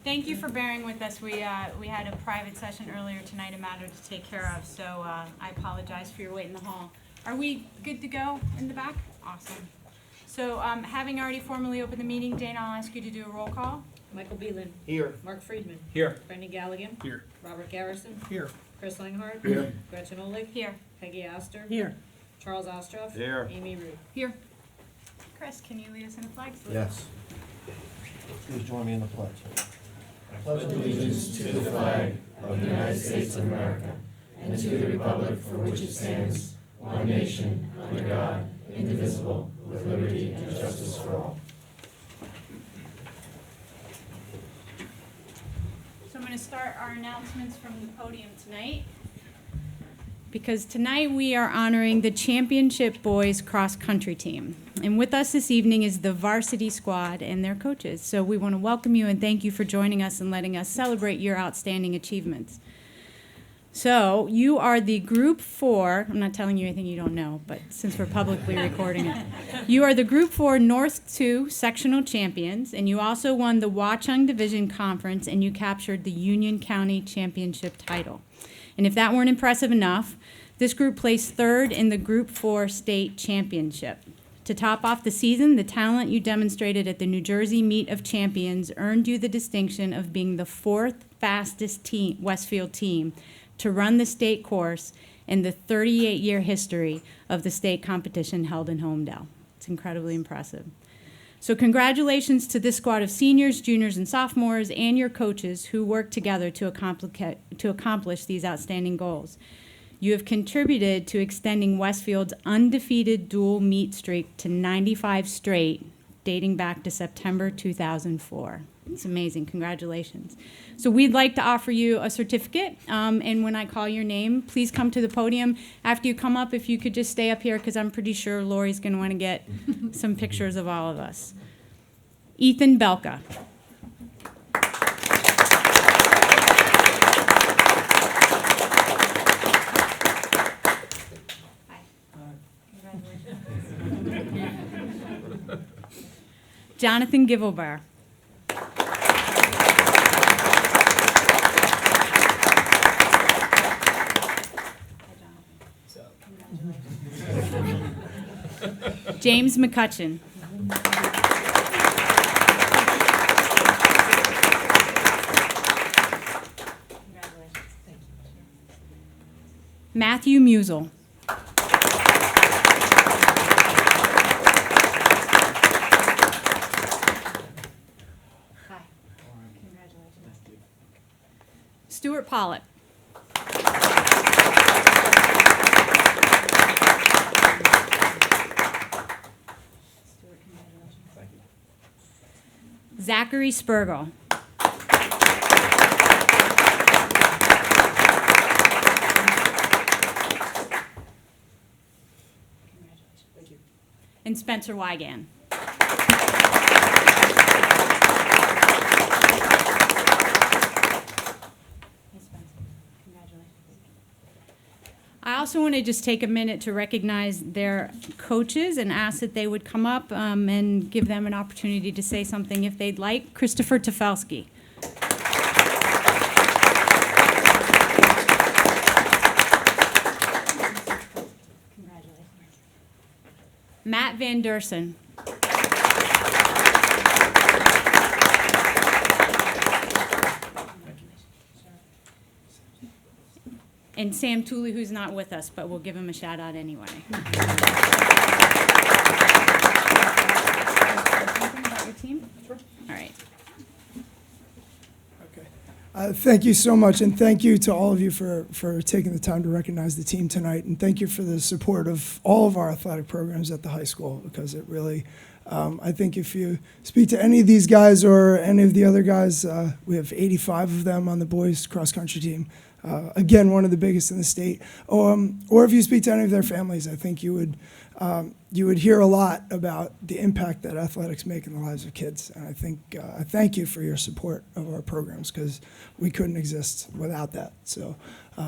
Thank you for bearing with us. We had a private session earlier tonight, a matter to take care of, so I apologize for your wait in the hall. Are we good to go in the back? Awesome. So having already formally opened the meeting, Dana, I'll ask you to do a roll call. Michael Beelan. Here. Mark Friedman. Here. Brendan Galligan. Here. Robert Garrison. Here. Chris Langhart. Here. Gretchen Oleg. Here. Peggy Oster. Here. Charles Ostroff. Here. Amy Root. Here. Chris, can you lead us in a flag salute? Yes. Please join me in the pledge. I pledge allegiance to the flag of the United States of America and to the republic for which it stands, one nation, under God, indivisible, with liberty and justice for all. So I'm going to start our announcements from the podium tonight, because tonight we are honoring the championship boys cross-country team. And with us this evening is the varsity squad and their coaches. So we want to welcome you and thank you for joining us and letting us celebrate your outstanding achievements. So you are the Group 4, I'm not telling you anything you don't know, but since we're publicly recording it. You are the Group 4 North 2 sectional champions, and you also won the Watchung Division Conference, and you captured the Union County Championship title. And if that weren't impressive enough, this group placed third in the Group 4 State Championship. To top off the season, the talent you demonstrated at the New Jersey Meet of Champions earned you the distinction of being the fourth fastest Westfield team to run the state course in the 38-year history of the state competition held in Homedale. It's incredibly impressive. So congratulations to this squad of seniors, juniors, and sophomores and your coaches who worked together to accomplish these outstanding goals. You have contributed to extending Westfield's undefeated dual meet streak to 95 straight, dating back to September 2004. It's amazing. Congratulations. So we'd like to offer you a certificate, and when I call your name, please come to the podium. After you come up, if you could just stay up here, because I'm pretty sure Lori's going to want to get some pictures of all of us. Ethan Belka. Jonathan Givelbear. James McCutcheon. Matthew Musel. Stuart Pollitt. Zachary Spurgel. And Spencer Wygan. I also want to just take a minute to recognize their coaches and ask that they would come up and give them an opportunity to say something if they'd like. Christopher Tefelsky. Congratulations. Matt Van Dersen. And Sam Tooley, who's not with us, but we'll give him a shout out anyway. Anything about your team? Sure. All right. Okay. Thank you so much, and thank you to all of you for taking the time to recognize the team tonight, and thank you for the support of all of our athletic programs at the high school, because it really, I think if you speak to any of these guys or any of the other guys, we have 85 of them on the boys cross-country team. Again, one of the biggest in the state. Or if you speak to any of their families, I think you would hear a lot about the impact that athletics make in the lives of kids. And I think I thank you for your support of our programs, because we couldn't exist without that. So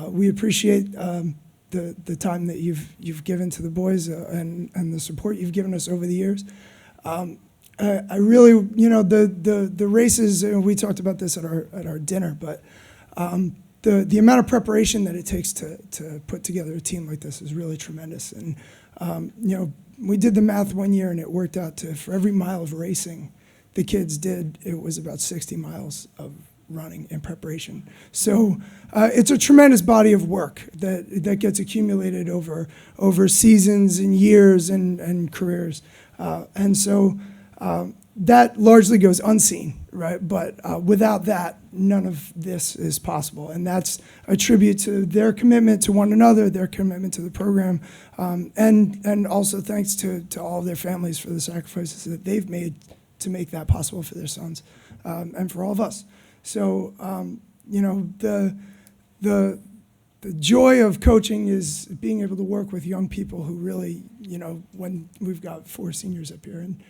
we appreciate the time that you've given to the boys and the support you've given us over the years. I really, the races, and we talked about this at our dinner, but the amount of preparation that it takes to put together a team like this is really tremendous. And we did the math one year, and it worked out to, for every mile of racing the kids did, it was about 60 miles of running in preparation. So it's a tremendous body of work that gets accumulated over seasons and years and careers. And so that largely goes unseen, right? But without that, none of this is possible. And that's a tribute to their commitment to one another, their commitment to the program, and also thanks to all of their families for the sacrifices that they've made to make that possible for their sons and for all of us. So, the joy of coaching is being able to work with young people who really, when we've got 4 seniors up here, and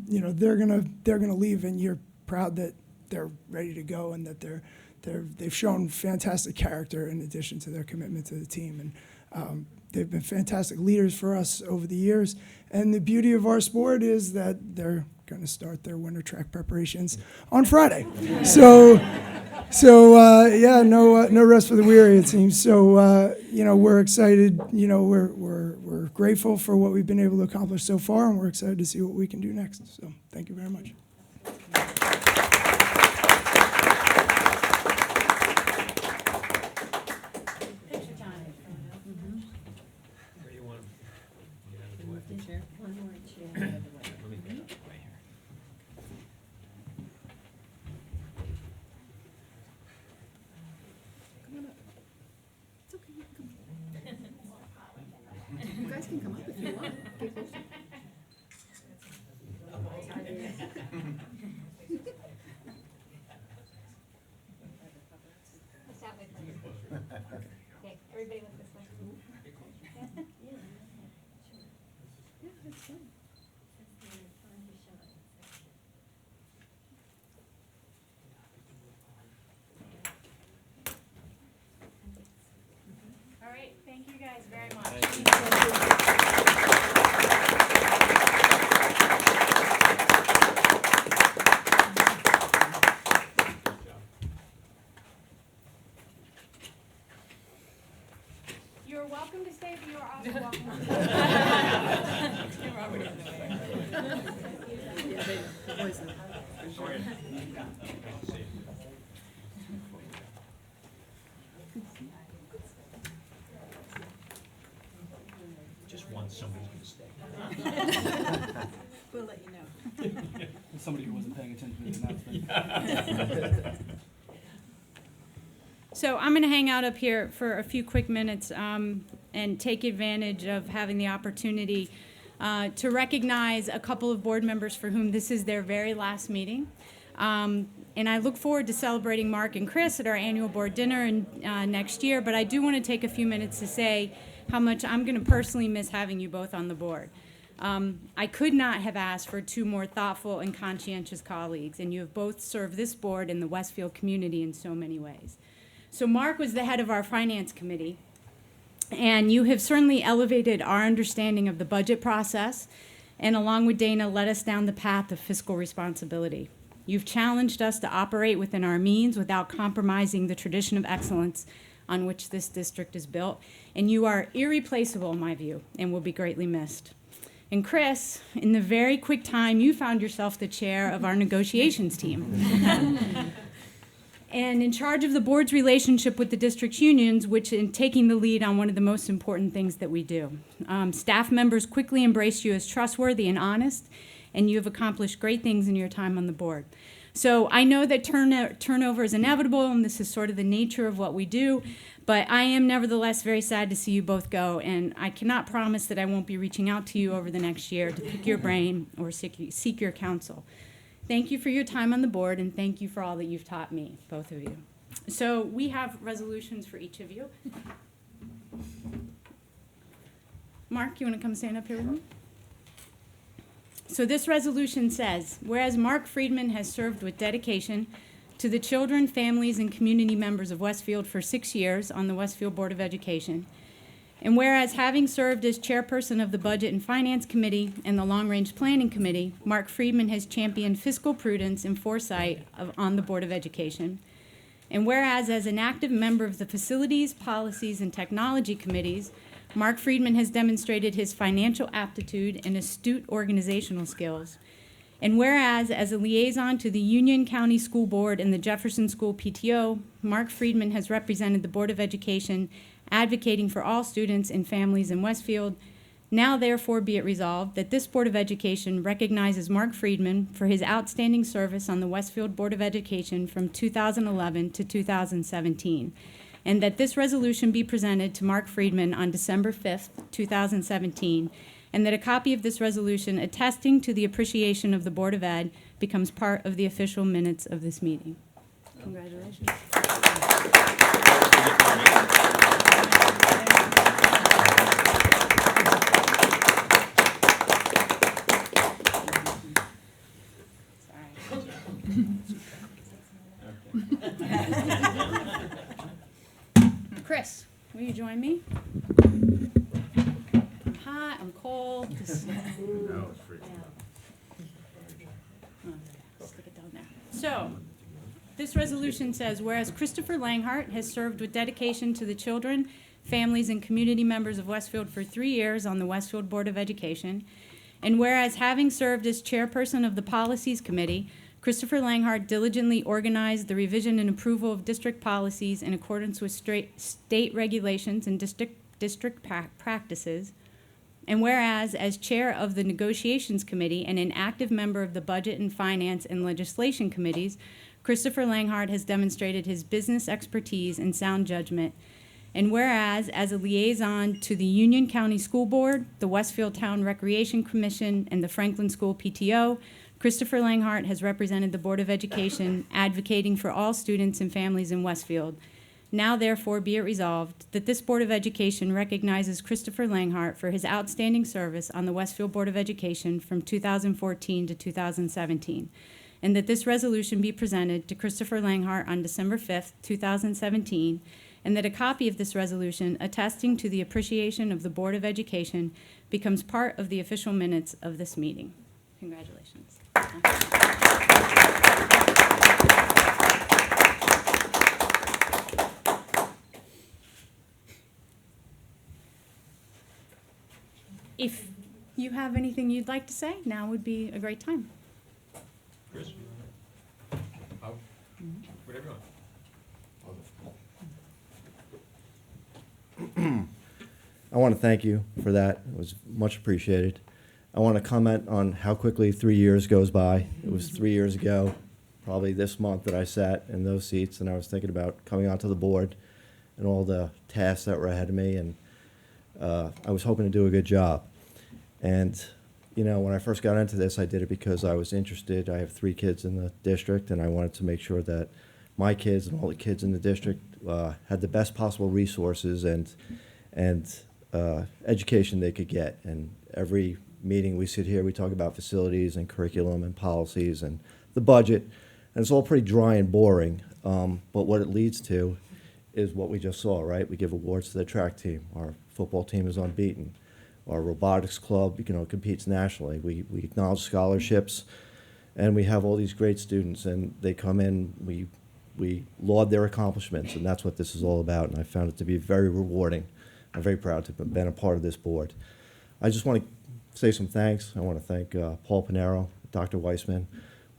they're gonna leave, and you're proud that they're ready to go and that they've shown fantastic character in addition to their commitment to the team, and they've been fantastic leaders for us over the years. And the beauty of our sport is that they're going to start their winter track preparations on Friday. So no rest for the weary, it seems. So we're excited. We're grateful for what we've been able to accomplish so far, and we're excited to see what we can do next. So thank you very much. Picture time. Where do you want? One more chair. Let me get up right here. You guys can come up if you want. Get closer. Okay, everybody look this way. Yeah, that's fine. All right, thank you guys very much. You're welcome to stay, but you're also welcome to stay. Yeah, the voice of- Just once somebody's gonna stay. We'll let you know. Somebody who wasn't paying attention to the announcement. So I'm going to hang out up here for a few quick minutes and take advantage of having the opportunity to recognize a couple of board members for whom this is their very last meeting. And I look forward to celebrating Mark and Chris at our annual board dinner next year, but I do want to take a few minutes to say how much I'm going to personally miss having you both on the board. I could not have asked for 2 more thoughtful and conscientious colleagues, and you have both served this board and the Westfield community in so many ways. So Mark was the head of our finance committee, and you have certainly elevated our understanding of the budget process, and along with Dana, led us down the path of fiscal responsibility. You've challenged us to operate within our means without compromising the tradition of excellence on which this district is built, and you are irreplaceable in my view and will be greatly missed. And Chris, in the very quick time, you found yourself the chair of our negotiations team. And in charge of the board's relationship with the district's unions, which in taking the lead on one of the most important things that we do. Staff members quickly embraced you as trustworthy and honest, and you have accomplished great things in your time on the board. So I know that turnover is inevitable, and this is sort of the nature of what we do, but I am nevertheless very sad to see you both go, and I cannot promise that I won't be reaching out to you over the next year to pick your brain or seek your counsel. Thank you for your time on the board, and thank you for all that you've taught me, both of you. So we have resolutions for each of you. Mark, you want to come stand up here with me? So this resolution says, whereas Mark Friedman has served with dedication to the children, families, and community members of Westfield for 6 years on the Westfield Board of Education, And whereas having served as chairperson of the Budget and Finance Committee and the Long Range Planning Committee, Mark Friedman has championed fiscal prudence and foresight on the Board of Education. And whereas as an active member of the Facilities, Policies, and Technology Committees, Mark Friedman has demonstrated his financial aptitude and astute organizational skills. And whereas as a liaison to the Union County School Board and the Jefferson School PTO, Mark Friedman has represented the Board of Education, advocating for all students and families in Westfield. Now therefore be it resolved that this Board of Education recognizes Mark Friedman for his outstanding service on the Westfield Board of Education from 2011 to 2017, and that this resolution be presented to Mark Friedman on December 5th, 2017, and that a copy of this resolution attesting to the appreciation of the Board of Ed becomes part of the official minutes of this meeting. Congratulations. Chris, will you join me? I'm hot, I'm cold. No, it's free. Stick it down there. So, this resolution says, whereas Christopher Langhart has served with dedication to the children, families, and community members of Westfield for 3 years on the Westfield Board of Education, and whereas having served as chairperson of the Policies Committee, Christopher Langhart diligently organized the revision and approval of district policies in accordance with state regulations and district practices. And whereas, as chair of the Negotiations Committee and an active member of the Budget and Finance and Legislation Committees, Christopher Langhart has demonstrated his business expertise and sound judgment. And whereas, as a liaison to the Union County School Board, the Westfield Town Recreation Commission, and the Franklin School PTO, Christopher Langhart has represented the Board of Education, advocating for all students and families in Westfield. Now therefore be it resolved that this Board of Education recognizes Christopher Langhart for his outstanding service on the Westfield Board of Education from 2014 to 2017, and that this resolution be presented to Christopher Langhart on December 5th, 2017, and that a copy of this resolution attesting to the appreciation of the Board of Education becomes part of the official minutes of this meeting. Congratulations. If you have anything you'd like to say, now would be a great time. Chris? Whatever you want. I want to thank you for that. It was much appreciated. I want to comment on how quickly 3 years goes by. It was 3 years ago, probably this month, that I sat in those seats, and I was thinking about coming onto the board and all the tasks that were ahead of me, and I was hoping to do a good job. And, you know, when I first got into this, I did it because I was interested. I have 3 kids in the district, and I wanted to make sure that my kids and all the kids in the district had the best possible resources and education they could get. And every meeting we sit here, we talk about facilities and curriculum and policies and the budget, and it's all pretty dry and boring. But what it leads to is what we just saw, right? We give awards to the track team. Our football team is unbeaten. Our robotics club, you know, competes nationally. We acknowledge scholarships, and we have all these great students, and they come in, we laud their accomplishments, and that's what this is all about, and I found it to be very rewarding. I'm very proud to have been a part of this board. I just want to say some thanks. I want to thank Paul Pinero, Dr. Weissman.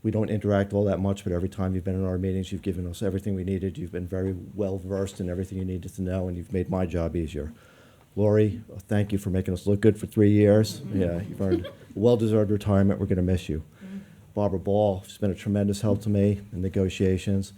We don't interact all that much, but every time you've been in our meetings, you've given us everything we needed. You've been very well versed in everything you needed to know, and you've made my job easier. Lori, thank you for making us look good for 3 years. Yeah, you've earned a well-deserved retirement. We're going to miss you. Barbara Ball, she's been a tremendous help to me in negotiations.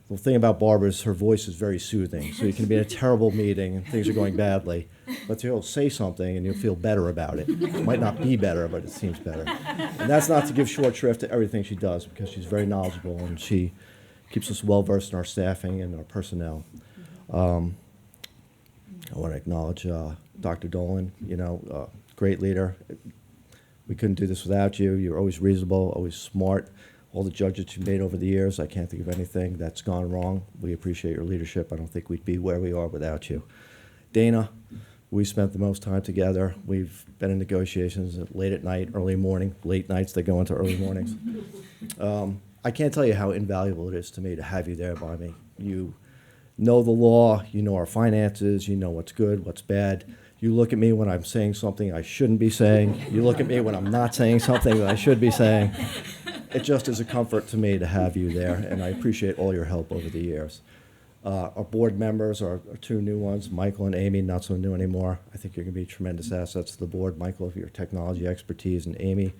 The thing about Barbara is her voice is very soothing. So you can be in a terrible meeting and things are going badly, but she'll say something and you'll feel better about it. It might not be better, but it seems better. And that's not to give short shrift to everything she does, because she's very knowledgeable and she keeps us well versed in our staffing and our personnel. I want to acknowledge Dr. Dolan, you know, great leader. We couldn't do this without you. You're always reasonable, always smart. All the judges you've made over the years, I can't think of anything that's gone wrong. We appreciate your leadership. I don't think we'd be where we are without you. Dana, we spent the most time together. We've been in negotiations late at night, early morning, late nights that go into early mornings. I can't tell you how invaluable it is to me to have you there by me. You know the law, you know our finances, you know what's good, what's bad. You look at me when I'm saying something I shouldn't be saying. You look at me when I'm not saying something that I should be saying. It just is a comfort to me to have you there, and I appreciate all your help over the years. Our board members are two new ones, Michael and Amy, not so new anymore. I think you're going to be tremendous assets to the board. Michael, for your technology expertise, and Amy,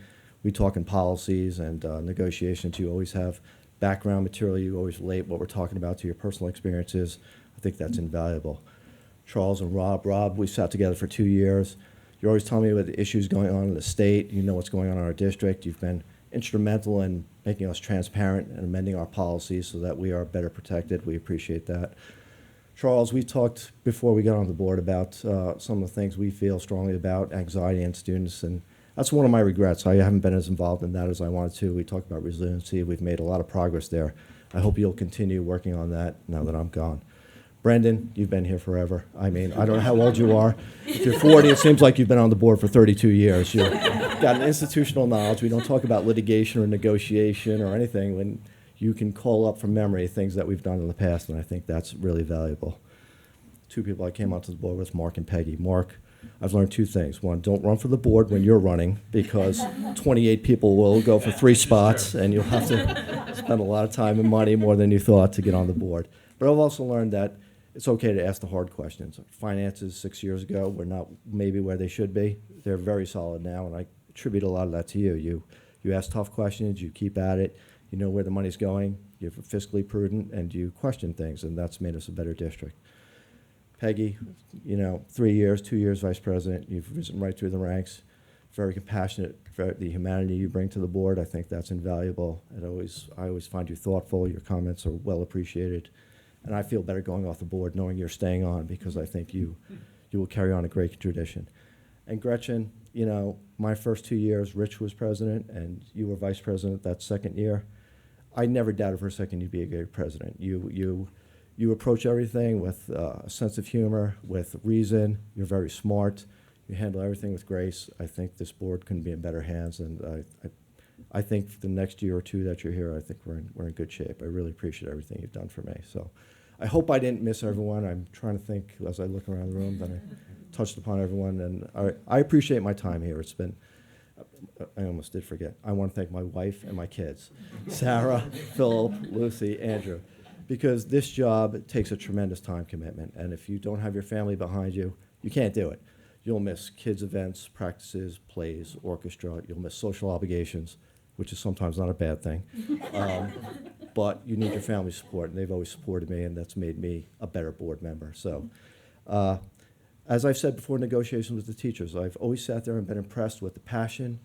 we talk in policies and negotiations. You always have background material. You always relate what we're talking about to your personal experiences. I think that's invaluable. Charles and Rob, we sat together for 2 years. You're always telling me about the issues going on in the state. You know what's going on in our district. You've been instrumental in making us transparent and amending our policies so that we are better protected. We appreciate that. Charles, we talked before we got on the board about some of the things we feel strongly about, anxiety in students, and that's one of my regrets. I haven't been as involved in that as I wanted to. We talked about resiliency. We've made a lot of progress there. I hope you'll continue working on that now that I'm gone. Brendan, you've been here forever. I mean, I don't know how old you are. If you're 40, it seems like you've been on the board for 32 years. You've got an institutional knowledge. We don't talk about litigation or negotiation or anything when you can call up from memory things that we've done in the past, and I think that's really valuable. Two people I came onto the board with, Mark and Peggy. Mark, I've learned two things. One, don't run for the board when you're running, because 28 people will go for 3 spots, and you'll have to spend a lot of time and money, more than you thought, to get on the board. But I've also learned that it's okay to ask the hard questions. Finances 6 years ago were not maybe where they should be. They're very solid now, and I attribute a lot of that to you. You ask tough questions, you keep at it, you know where the money's going, you're fiscally prudent, and you question things, and that's made us a better district. Peggy, 3 years, 2 years vice president, you've risen right through the ranks, very compassionate, the humanity you bring to the board, I think that's invaluable. And I always find you thoughtful, your comments are well appreciated. And I feel better going off the board knowing you're staying on, because I think you will carry on a great tradition. And Gretchen, my first 2 years, Rich was president and you were vice president that second year. I never doubted for a second you'd be a great president. You approach everything with a sense of humor, with reason. You're very smart. You handle everything with grace. I think this board couldn't be in better hands, and I think the next year or two that you're here, I think we're in good shape. I really appreciate everything you've done for me. So I hope I didn't miss everyone. I'm trying to think as I look around the room that I touched upon everyone, and I appreciate my time here. It's been, I almost did forget. I want to thank my wife and my kids, Sarah, Philip, Lucy, Andrew, because this job takes a tremendous time commitment, and if you don't have your family behind you, you can't do it. You'll miss kids' events, practices, plays, orchestra. You'll miss social obligations, which is sometimes not a bad thing. But you need your family support, and they've always supported me, and that's made me a better board member. So, as I've said before, negotiations with the teachers, I've always sat there and been impressed with the passion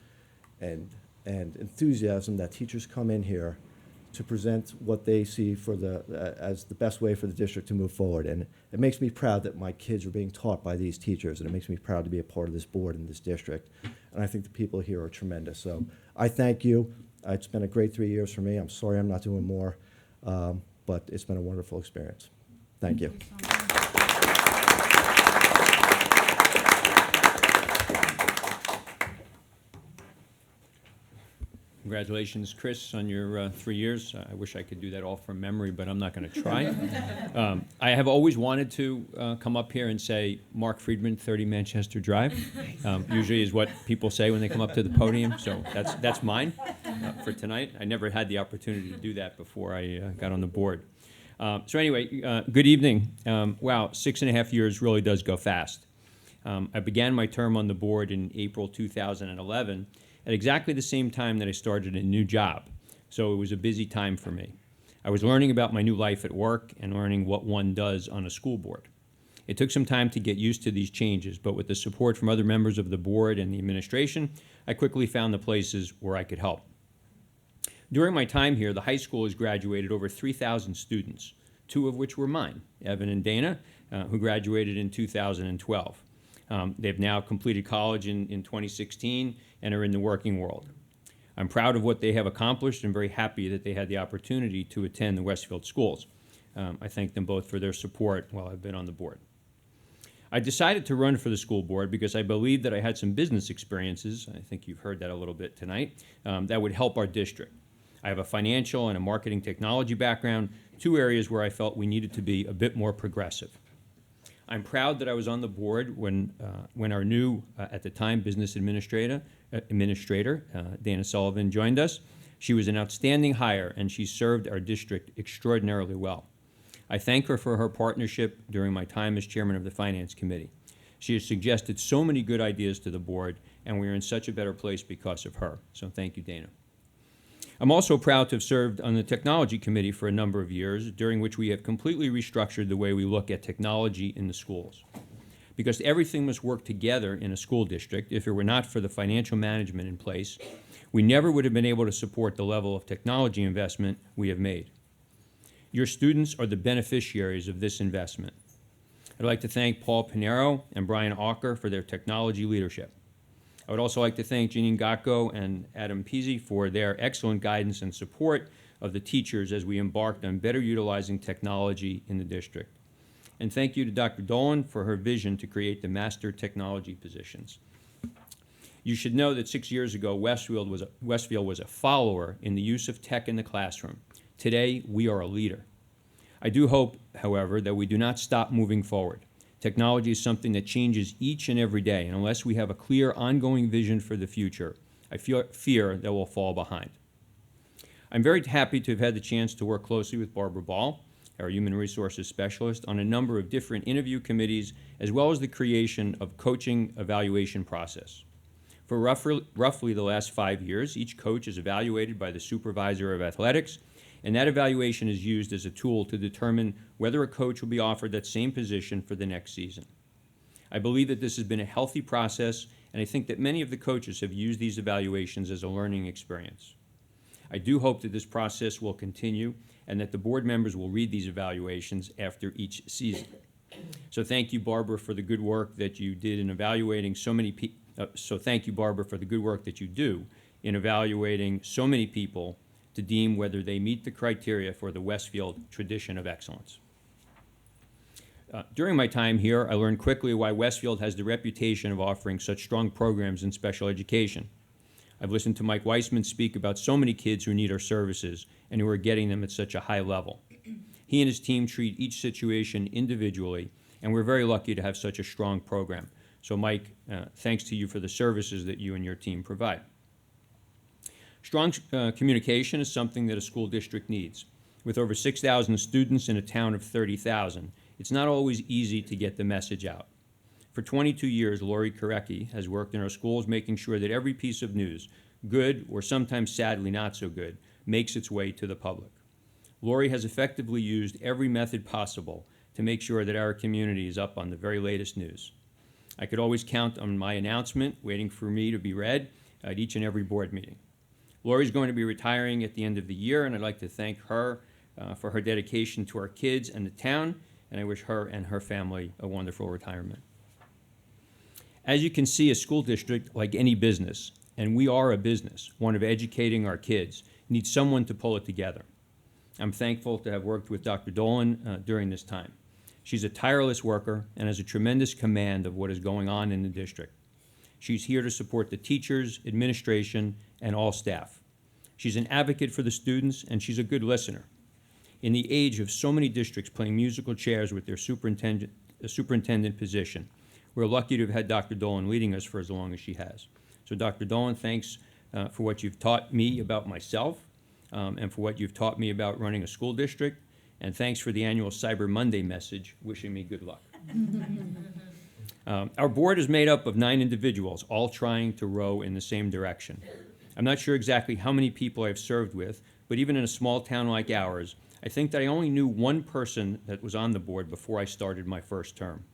and enthusiasm that teachers come in here to present what they see for as the best way for the district to move forward. And it makes me proud that my kids are being taught by these teachers, and it makes me proud to be a part of this board in this district. And I think the people here are tremendous. So I thank you. It's been a great 3 years for me. I'm sorry I'm not doing more, but it's been a wonderful experience. Thank you. Congratulations, Chris, on your 3 years. I wish I could do that all from memory, but I'm not going to try. I have always wanted to come up here and say, Mark Friedman, 30 Manchester Drive, usually is what people say when they come up to the podium, so that's mine for tonight. I never had the opportunity to do that before I got on the board. So anyway, good evening. Wow, 6.5 years really does go fast. I began my term on the board in April 2011, at exactly the same time that I started a new job. So it was a busy time for me. I was learning about my new life at work and learning what one does on a school board. It took some time to get used to these changes, but with the support from other members of the board and the administration, I quickly found the places where I could help. During my time here, the high school has graduated over 3,000 students, 2 of which were mine, Evan and Dana, who graduated in 2012. They've now completed college in 2016 and are in the working world. I'm proud of what they have accomplished and very happy that they had the opportunity to attend the Westfield schools. I thank them both for their support while I've been on the board. I decided to run for the school board because I believed that I had some business experiences, I think you've heard that a little bit tonight, that would help our district. I have a financial and a marketing technology background, two areas where I felt we needed to be a bit more progressive. I'm proud that I was on the board when our new, at the time, business administrator, Dana Sullivan, joined us. She was an outstanding hire, and she served our district extraordinarily well. I thank her for her partnership during my time as chairman of the Finance Committee. She has suggested so many good ideas to the board, and we are in such a better place because of her. So thank you, Dana. I'm also proud to have served on the Technology Committee for a number of years, during which we have completely restructured the way we look at technology in the schools. Because everything must work together in a school district, if it were not for the financial management in place, we never would have been able to support the level of technology investment we have made. Your students are the beneficiaries of this investment. I'd like to thank Paul Pinero and Brian Auker for their technology leadership. I would also like to thank Janine Gatko and Adam Pizzi for their excellent guidance and support of the teachers as we embarked on better utilizing technology in the district. And thank you to Dr. Dolan for her vision to create the master technology positions. You should know that 6 years ago, Westfield was a follower in the use of tech in the classroom. Today, we are a leader. I do hope, however, that we do not stop moving forward. Technology is something that changes each and every day, and unless we have a clear, ongoing vision for the future, I fear that we'll fall behind. I'm very happy to have had the chance to work closely with Barbara Ball, our Human Resources Specialist, on a number of different interview committees, as well as the creation of coaching evaluation process. For roughly the last 5 years, each coach is evaluated by the supervisor of athletics, and that evaluation is used as a tool to determine whether a coach will be offered that same position for the next season. I believe that this has been a healthy process, and I think that many of the coaches have used these evaluations as a learning experience. I do hope that this process will continue and that the board members will read these evaluations after each season. So thank you, Barbara, for the good work that you did in evaluating so many people. So thank you, Barbara, for the good work that you do in evaluating so many people to deem whether they meet the criteria for the Westfield tradition of excellence. During my time here, I learned quickly why Westfield has the reputation of offering such strong programs in special education. I've listened to Mike Weissman speak about so many kids who need our services and who are getting them at such a high level. He and his team treat each situation individually, and we're very lucky to have such a strong program. So Mike, thanks to you for the services that you and your team provide. Strong communication is something that a school district needs. With over 6,000 students in a town of 30,000, it's not always easy to get the message out. For 22 years, Lori Korecki has worked in our schools making sure that every piece of news, good or sometimes sadly not so good, makes its way to the public. Lori has effectively used every method possible to make sure that our community is up on the very latest news. I could always count on my announcement waiting for me to be read at each and every board meeting. Lori's going to be retiring at the end of the year, and I'd like to thank her for her dedication to our kids and the town, and I wish her and her family a wonderful retirement. As you can see, a school district, like any business, and we are a business, one of educating our kids, needs someone to pull it together. I'm thankful to have worked with Dr. Dolan during this time. She's a tireless worker and has a tremendous command of what is going on in the district. She's here to support the teachers, administration, and all staff. She's an advocate for the students, and she's a good listener. In the age of so many districts playing musical chairs with their superintendent position, we're lucky to have had Dr. Dolan leading us for as long as she has. So Dr. Dolan, thanks for what you've taught me about myself and for what you've taught me about running a school district, and thanks for the annual Cyber Monday message, wishing me good luck. Our board is made up of 9 individuals, all trying to row in the same direction. I'm not sure exactly how many people I've served with, but even in a small town like ours, I think that I only knew one person that was on the board before I started my first term.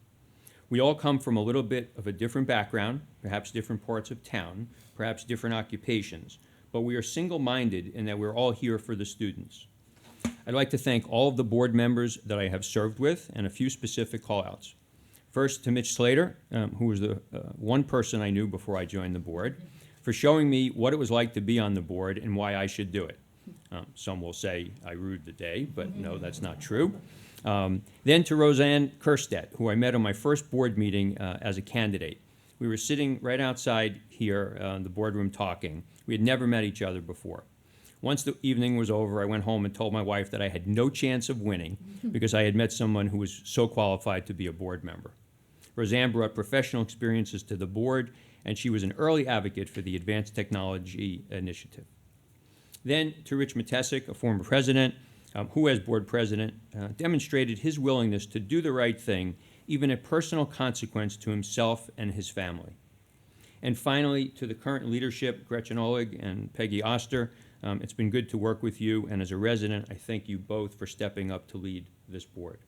We all come from a little bit of a different background, perhaps different parts of town, perhaps different occupations, but we are single-minded in that we're all here for the students. I'd like to thank all of the board members that I have served with and a few specific call-outs. First, to Mitch Slater, who was the one person I knew before I joined the board, for showing me what it was like to be on the board and why I should do it. Some will say I ruled the day, but no, that's not true. Then to Roseanne Kirstead, who I met on my first board meeting as a candidate. We were sitting right outside here in the boardroom talking. We had never met each other before. Once the evening was over, I went home and told my wife that I had no chance of winning because I had met someone who was so qualified to be a board member. Roseanne brought professional experiences to the board, and she was an early advocate for the Advanced Technology Initiative. Then to Rich Matesic, a former president, who as board president demonstrated his willingness to do the right thing, even at personal consequence to himself and his family. And finally, to the current leadership, Gretchen Oleg and Peggy Oster, it's been good to work with you, and as a resident, I thank you both for stepping up to lead this board.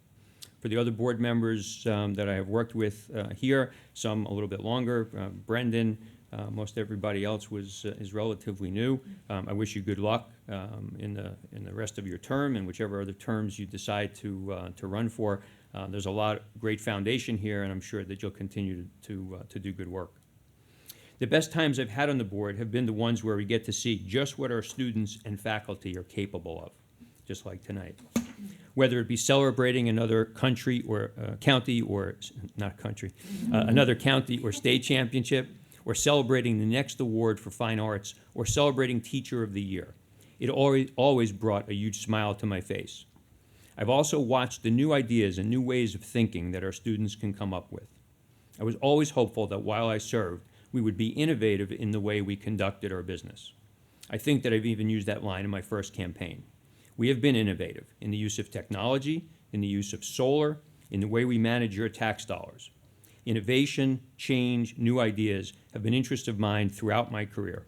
For the other board members that I have worked with here, some a little bit longer, Brendan, most everybody else is relatively new. I wish you good luck in the rest of your term and whichever other terms you decide to run for. There's a lot of great foundation here, and I'm sure that you'll continue to do good work. The best times I've had on the board have been the ones where we get to see just what our students and faculty are capable of, just like tonight. Whether it be celebrating another country or county or, not country, another county or state championship, or celebrating the next award for fine arts, or celebrating Teacher of the Year. It always brought a huge smile to my face. I've also watched the new ideas and new ways of thinking that our students can come up with. I was always hopeful that while I served, we would be innovative in the way we conducted our business. I think that I've even used that line in my first campaign. We have been innovative in the use of technology, in the use of solar, in the way we manage your tax dollars. Innovation, change, new ideas have been interests of mine throughout my career.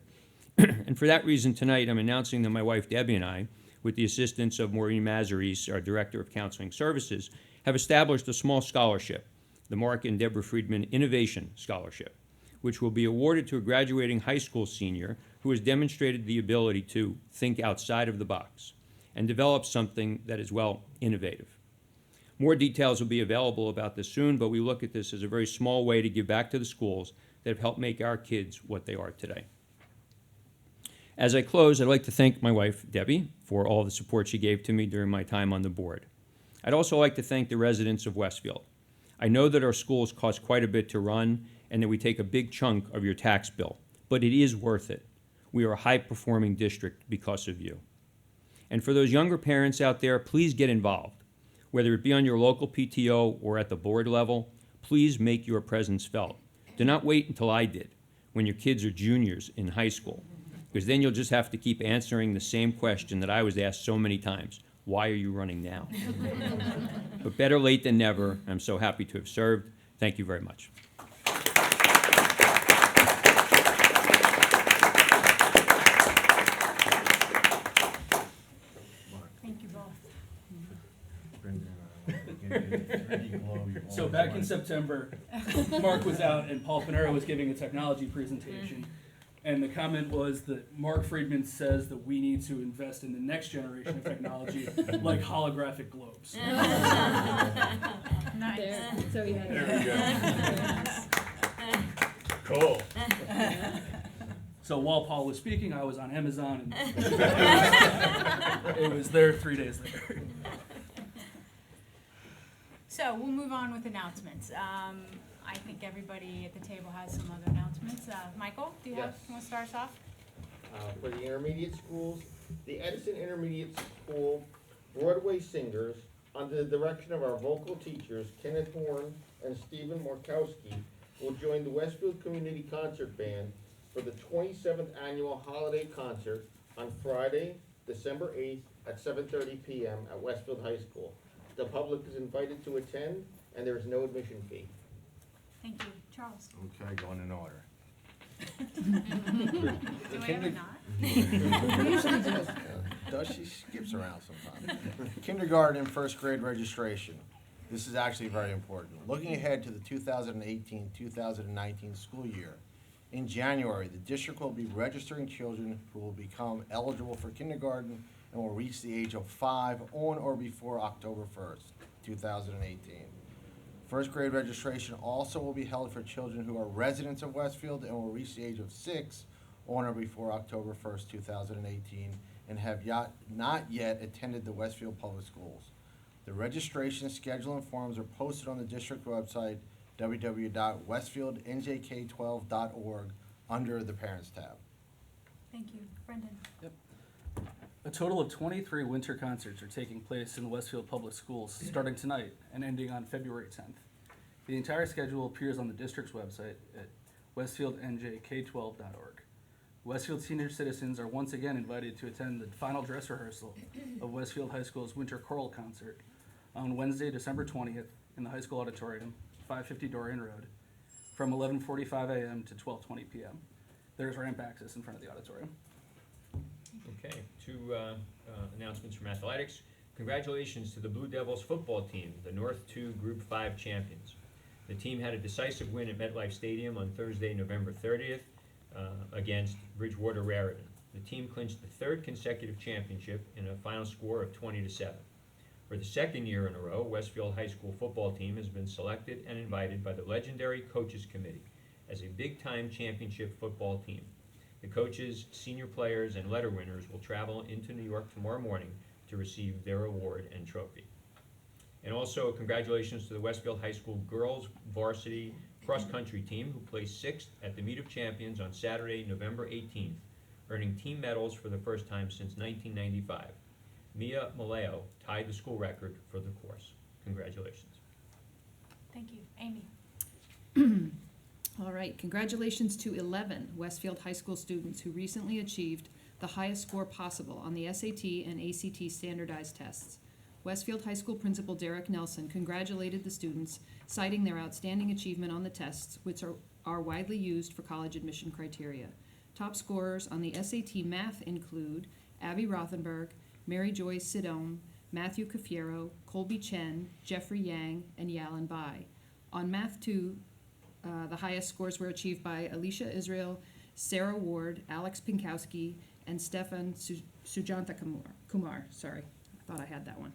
And for that reason, tonight I'm announcing that my wife Debbie and I, with the assistance of Maureen Mazaris, our Director of Counseling Services, have established a small scholarship, the Mark and Deborah Friedman Innovation Scholarship, which will be awarded to a graduating high school senior who has demonstrated the ability to think outside of the box and develop something that is, well, innovative. More details will be available about this soon, but we look at this as a very small way to give back to the schools that have helped make our kids what they are today. As I close, I'd like to thank my wife, Debbie, for all the support she gave to me during my time on the board. I'd also like to thank the residents of Westfield. I know that our schools cost quite a bit to run and that we take a big chunk of your tax bill, but it is worth it. We are a high-performing district because of you. And for those younger parents out there, please get involved. Whether it be on your local PTO or at the board level, please make your presence felt. Do not wait until I did, when your kids are juniors in high school, because then you'll just have to keep answering the same question that I was asked so many times. Why are you running now? But better late than never. I'm so happy to have served. Thank you very much. Thank you both. So back in September, Mark was out and Paul Panera was giving a technology presentation. And the comment was that Mark Friedman says that we need to invest in the next generation of technology, like holographic globes. Nice. So we had. There we go. Cool. So while Paul was speaking, I was on Amazon, and it was there 3 days later. So we'll move on with announcements. I think everybody at the table has some other announcements. Michael, do you Yes. want to start us off? For the intermediate schools, the Edison Intermediate School Broadway Singers, under the direction of our vocal teachers, Kenneth Horn and Stephen Markowski, will join the Westfield Community Concert Band for the 27th Annual Holiday Concert on Friday, December 8th at 7:30 p.m. at Westfield High School. The public is invited to attend, and there is no admission fee. Thank you. Charles? Okay, going in order. Do I ever not? She skips around sometimes. Kindergarten and first grade registration. This is actually very important. Looking ahead to the 2018-2019 school year, in January, the district will be registering children who will become eligible for kindergarten and will reach the age of 5 on or before October 1st, 2018. First grade registration also will be held for children who are residents of Westfield and will reach the age of 6 on or before October 1st, 2018, and have not yet attended the Westfield Public Schools. The registration schedule and forms are posted on the district website, www.westfieldnjk12.org, under the Parents tab. Thank you. Brendan? A total of 23 winter concerts are taking place in the Westfield Public Schools starting tonight and ending on February 10th. The entire schedule appears on the district's website at westfieldnjk12.org. Westfield senior citizens are once again invited to attend the final dress rehearsal of Westfield High School's Winter Choral Concert on Wednesday, December 20th in the high school auditorium, 550 Dorian Road, from 11:45 a.m. to 12:20 p.m. There's ramp access in front of the auditorium. Okay, two announcements from athletics. Congratulations to the Blue Devils football team, the North 2 Group 5 champions. The team had a decisive win at MetLife Stadium on Thursday, November 30th against Bridgewater Raritan. The team clinched the third consecutive championship in a final score of 20-7. For the second year in a row, Westfield High School football team has been selected and invited by the legendary Coaches Committee as a big-time championship football team. The coaches, senior players, and letter winners will travel into New York tomorrow morning to receive their award and trophy. And also, congratulations to the Westfield High School girls varsity cross-country team who placed 6th at the Meet of Champions on Saturday, November 18th, earning team medals for the first time since 1995. Mia Maleo tied the school record for the course. Congratulations. Thank you. Amy? All right, congratulations to 11 Westfield High School students who recently achieved the highest score possible on the SAT and ACT standardized tests. Westfield High School Principal Derek Nelson congratulated the students, citing their outstanding achievement on the tests, which are widely used for college admission criteria. Top scorers on the SAT math include Abby Rothenberg, Mary Joyce Sidone, Matthew Cafiero, Colby Chen, Jeffrey Yang, and Yalan Bai. On Math 2, the highest scores were achieved by Alicia Israel, Sarah Ward, Alex Pinkowski, and Stefan Sujanta Kumar. Sorry, I thought I had that one.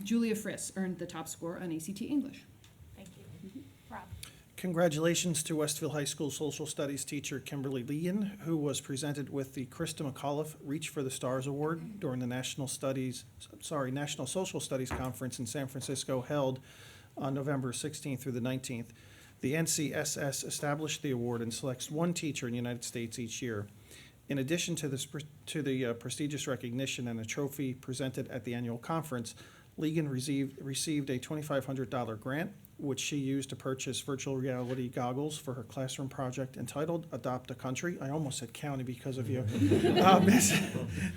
Julia Friss earned the top score on ACT English. Thank you. Rob? Congratulations to Westfield High School Social Studies teacher Kimberly Leon, who was presented with the Christa Mcauliffe Reach for the Stars Award during the National Social Studies Conference in San Francisco held on November 16th through the 19th. The NCSS established the award and selects one teacher in the United States each year. In addition to the prestigious recognition and a trophy presented at the annual conference, Legan received a $2,500 grant, which she used to purchase virtual reality goggles for her classroom project entitled Adopt a Country. I almost said county because of you.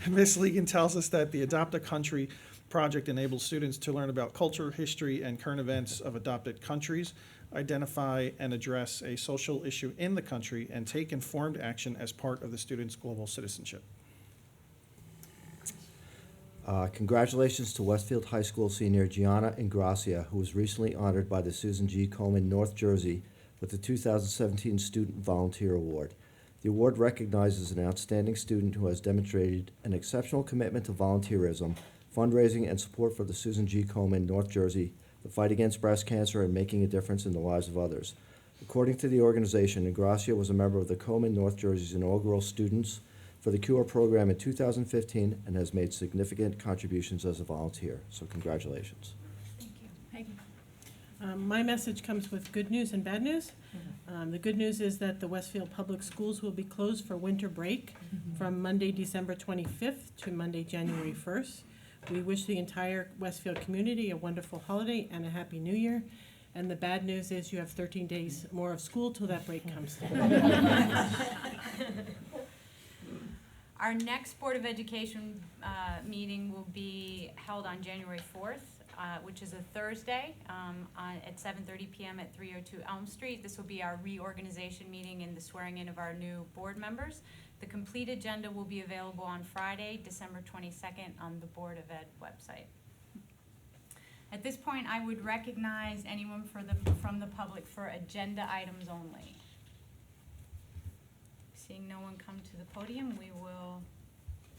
Miss Legan tells us that the Adopt a Country project enables students to learn about culture, history, and current events of adopted countries, identify and address a social issue in the country, and take informed action as part of the student's global citizenship. Congratulations to Westfield High School senior Gianna Ingracia, who was recently honored by the Susan G. Komen North Jersey with the 2017 Student Volunteer Award. The award recognizes an outstanding student who has demonstrated an exceptional commitment to volunteerism, fundraising, and support for the Susan G. Komen North Jersey, the fight against breast cancer, and making a difference in the lives of others. According to the organization, Ingracia was a member of the Komen North Jersey's inaugural Students for the Cure program in 2015 and has made significant contributions as a volunteer. So congratulations. Thank you. Peggy? My message comes with good news and bad news. The good news is that the Westfield Public Schools will be closed for winter break from Monday, December 25th to Monday, January 1st. We wish the entire Westfield community a wonderful holiday and a happy new year. And the bad news is you have 13 days more of school till that break comes. Our next Board of Education meeting will be held on January 4th, which is a Thursday, at 7:30 p.m. at 302 Elm Street. This will be our reorganization meeting and the swearing in of our new board members. The complete agenda will be available on Friday, December 22nd on the Board of Ed website. At this point, I would recognize anyone from the public for agenda items only. Seeing no one come to the podium, we will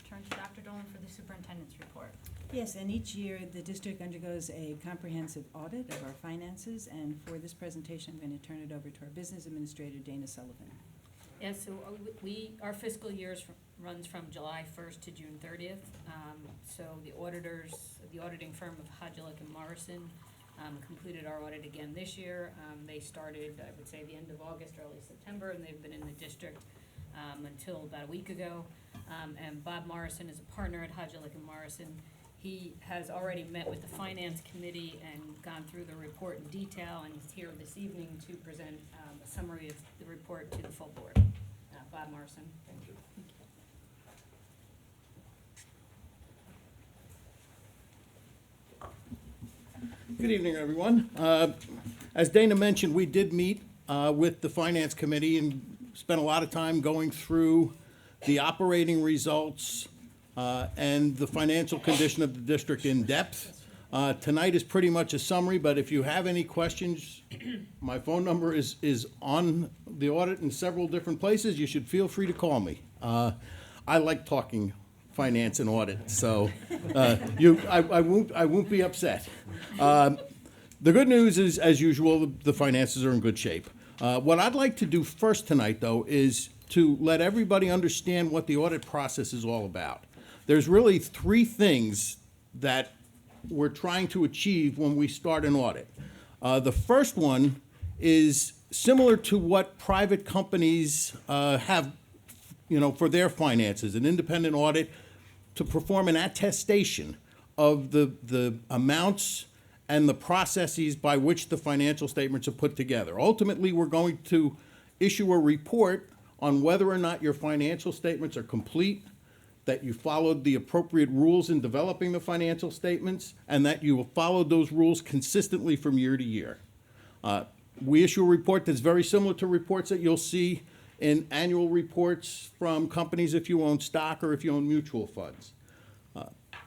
turn to Dr. Dolan for the superintendent's report. Yes, and each year the district undergoes a comprehensive audit of our finances, and for this presentation I'm going to turn it over to our business administrator, Dana Sullivan. And so our fiscal years runs from July 1st to June 30th. So the auditors, the auditing firm of Hodgelick and Morrison completed our audit again this year. They started, I would say, the end of August, early September, and they've been in the district until about a week ago. And Bob Morrison is a partner at Hodgelick and Morrison. He has already met with the Finance Committee and gone through the report in detail, and he's here this evening to present a summary of the report to the full board. Bob Morrison. Thank you. Good evening, everyone. As Dana mentioned, we did meet with the Finance Committee and spent a lot of time going through the operating results and the financial condition of the district in depth. Tonight is pretty much a summary, but if you have any questions, my phone number is on the audit in several different places. You should feel free to call me. I like talking finance and audit, so I won't be upset. The good news is, as usual, the finances are in good shape. What I'd like to do first tonight, though, is to let everybody understand what the audit process is all about. There's really three things that we're trying to achieve when we start an audit. The first one is similar to what private companies have, for their finances, an independent audit to perform an attestation of the amounts and the processes by which the financial statements are put together. Ultimately, we're going to issue a report on whether or not your financial statements are complete, that you followed the appropriate rules in developing the financial statements, and that you have followed those rules consistently from year to year. We issue a report that's very similar to reports that you'll see in annual reports from companies if you own stock or if you own mutual funds.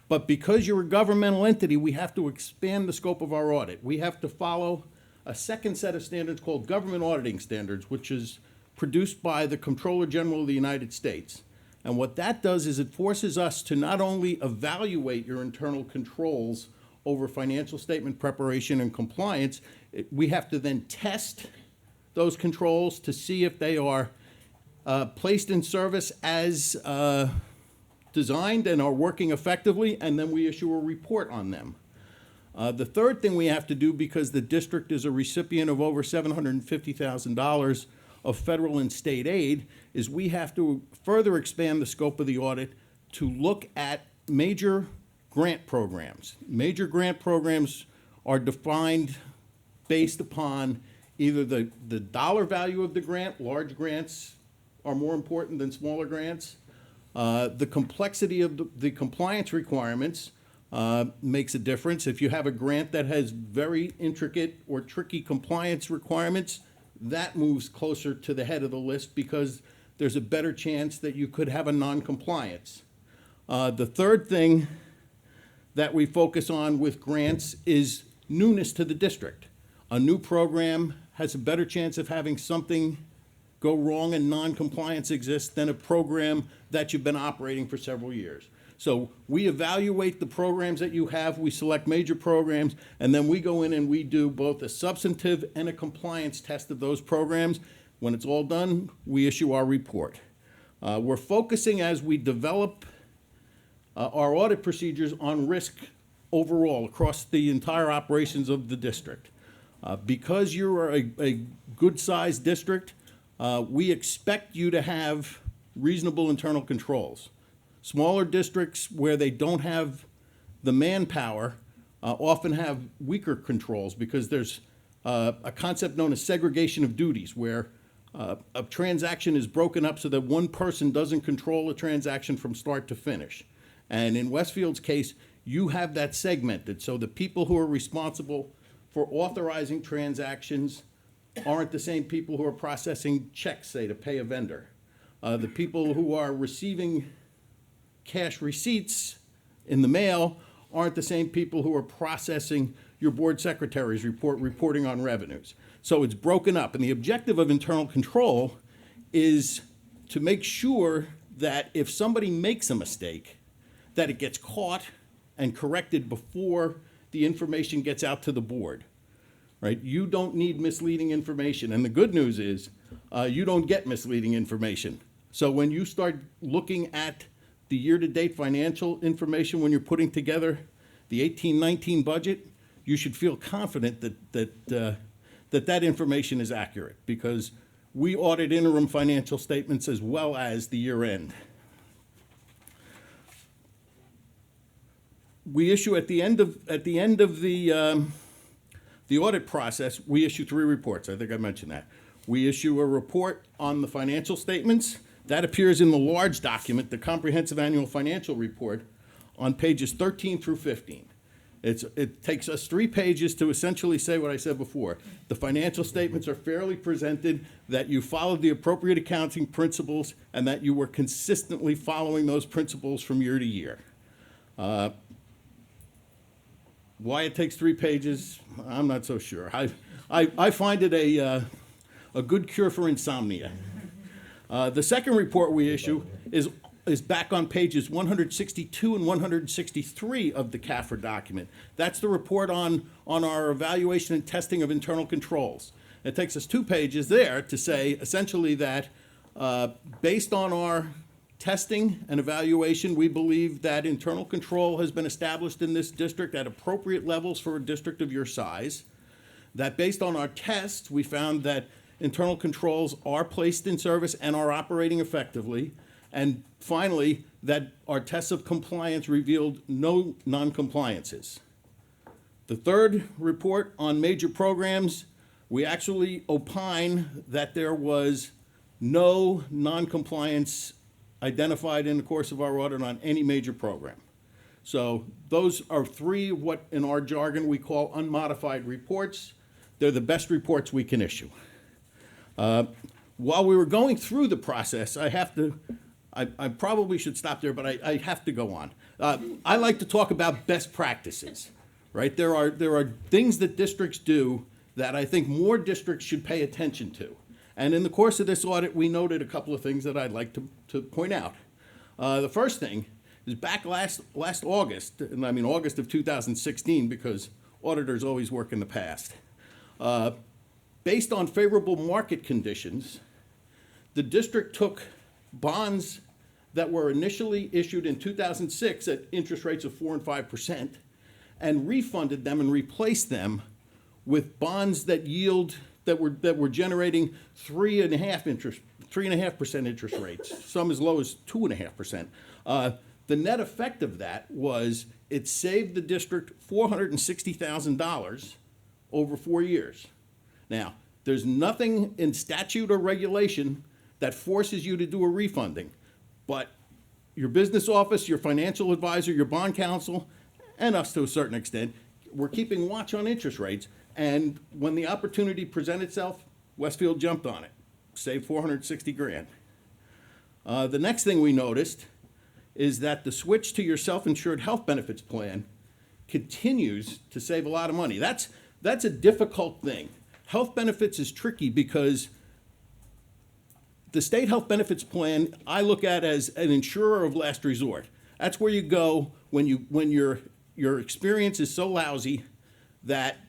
But because you're a governmental entity, we have to expand the scope of our audit. We have to follow a second set of standards called government auditing standards, which is produced by the Comptroller General of the United States. And what that does is it forces us to not only evaluate your internal controls over financial statement preparation and compliance, we have to then test those controls to see if they are placed in service as designed and are working effectively, and then we issue a report on them. The third thing we have to do, because the district is a recipient of over $750,000 of federal and state aid, is we have to further expand the scope of the audit to look at major grant programs. Major grant programs are defined based upon either the dollar value of the grant. Large grants are more important than smaller grants. The complexity of the compliance requirements makes a difference. If you have a grant that has very intricate or tricky compliance requirements, that moves closer to the head of the list because there's a better chance that you could have a non-compliance. The third thing that we focus on with grants is newness to the district. A new program has a better chance of having something go wrong and non-compliance exists than a program that you've been operating for several years. So we evaluate the programs that you have, we select major programs, and then we go in and we do both a substantive and a compliance test of those programs. When it's all done, we issue our report. We're focusing as we develop our audit procedures on risk overall across the entire operations of the district. Because you're a good-sized district, we expect you to have reasonable internal controls. Smaller districts where they don't have the manpower often have weaker controls because there's a concept known as segregation of duties, where a transaction is broken up so that one person doesn't control a transaction from start to finish. And in Westfield's case, you have that segmented, so the people who are responsible for authorizing transactions aren't the same people who are processing checks, say, to pay a vendor. The people who are receiving cash receipts in the mail aren't the same people who are processing your board secretary's reporting on revenues. So it's broken up, and the objective of internal control is to make sure that if somebody makes a mistake, that it gets caught and corrected before the information gets out to the board. Right? You don't need misleading information, and the good news is you don't get misleading information. So when you start looking at the year-to-date financial information, when you're putting together the 18-19 budget, you should feel confident that information is accurate, because we audit interim financial statements as well as the year end. We issue at the end of the audit process, we issue 3 reports. I think I mentioned that. We issue a report on the financial statements. That appears in the large document, the Comprehensive Annual Financial Report, on pages 13 through 15. It takes us 3 pages to essentially say what I said before. The financial statements are fairly presented, that you followed the appropriate accounting principles, and that you were consistently following those principles from year to year. Why it takes 3 pages, I'm not so sure. I find it a good cure for insomnia. The second report we issue is back on pages 162 and 163 of the CAFR document. That's the report on our evaluation and testing of internal controls. It takes us 2 pages there to say essentially that based on our testing and evaluation, we believe that internal control has been established in this district at appropriate levels for a district of your size. That based on our tests, we found that internal controls are placed in service and are operating effectively. And finally, that our tests of compliance revealed no non-compliances. The third report on major programs, we actually opine that there was no non-compliance identified in the course of our audit on any major program. So those are 3 what in our jargon we call unmodified reports. They're the best reports we can issue. While we were going through the process, I probably should stop there, but I have to go on. I like to talk about best practices, right? There are things that districts do that I think more districts should pay attention to. And in the course of this audit, we noted a couple of things that I'd like to point out. The first thing is back last August, and I mean August of 2016, because auditors always work in the past. Based on favorable market conditions, the district took bonds that were initially issued in 2006 at interest rates of 4% and 5% and refunded them and replaced them with bonds that were generating 3.5% interest rates, some as low as 2.5%. The net effect of that was it saved the district $460,000 over 4 years. Now, there's nothing in statute or regulation that forces you to do a refunding, but your business office, your financial advisor, your bond counsel, and us to a certain extent, we're keeping watch on interest rates. And when the opportunity presented itself, Westfield jumped on it, saved $460,000. The next thing we noticed is that the switch to your self-insured health benefits plan continues to save a lot of money. That's a difficult thing. Health benefits is tricky because the state health benefits plan I look at as an insurer of last resort. That's where you go when your experience is so lousy that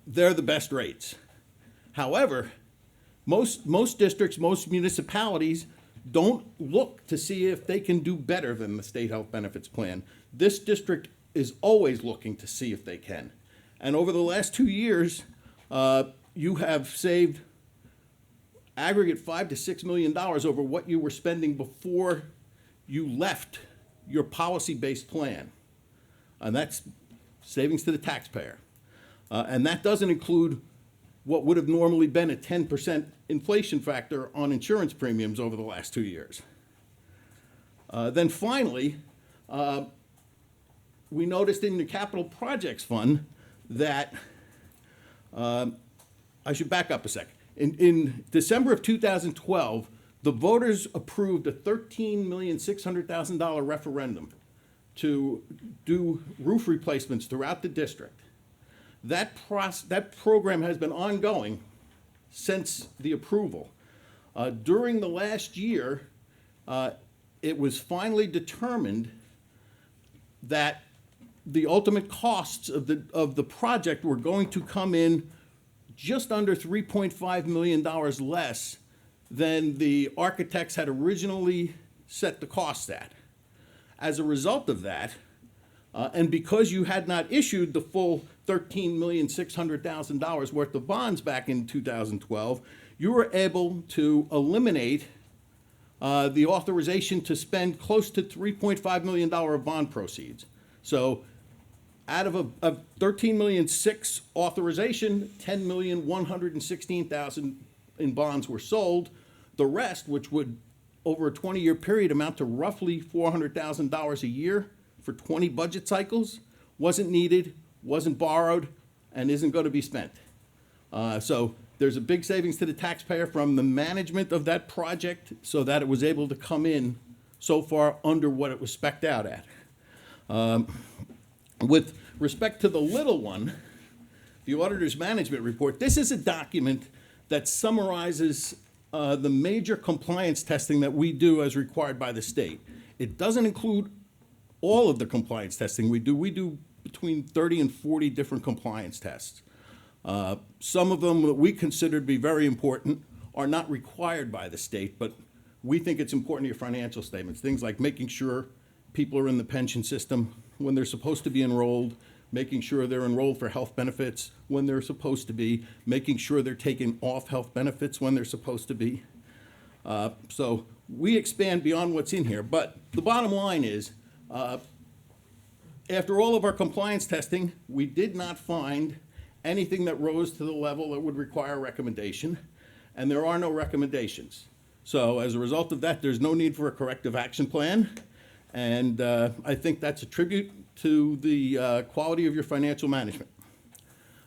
they're the best rates. However, most districts, most municipalities don't look to see if they can do better than the state health benefits plan. This district is always looking to see if they can. And over the last 2 years, you have saved aggregate $5 to $6 million over what you were spending before you left your policy-based plan. And that's savings to the taxpayer. And that doesn't include what would have normally been a 10% inflation factor on insurance premiums over the last 2 years. Then finally, we noticed in the Capital Projects Fund that, I should back up a second. In December of 2012, the voters approved a $13,600,000 referendum to do roof replacements throughout the district. That program has been ongoing since the approval. During the last year, it was finally determined that the ultimate costs of the project were going to come in just under $3.5 million less than the architects had originally set the cost at. As a result of that, and because you had not issued the full $13,600,000 worth of bonds back in 2012, you were able to eliminate the authorization to spend close to $3.5 million of bond proceeds. So out of a $13.6 million authorization, $10,116,000 in bonds were sold. The rest, which would over a 20-year period amount to roughly $400,000 a year for 20 budget cycles, wasn't needed, wasn't borrowed, and isn't going to be spent. So there's a big savings to the taxpayer from the management of that project so that it was able to come in so far under what it was spec'd out at. With respect to the little one, the auditor's management report, this is a document that summarizes the major compliance testing that we do as required by the state. It doesn't include all of the compliance testing we do. We do between 30 and 40 different compliance tests. Some of them that we consider to be very important are not required by the state, but we think it's important to your financial statements. Things like making sure people are in the pension system when they're supposed to be enrolled, making sure they're enrolled for health benefits when they're supposed to be, making sure they're taking off health benefits when they're supposed to be. So we expand beyond what's in here, but the bottom line is, after all of our compliance testing, we did not find anything that rose to the level that would require a recommendation, and there are no recommendations. So as a result of that, there's no need for a corrective action plan, and I think that's a tribute to the quality of your financial management.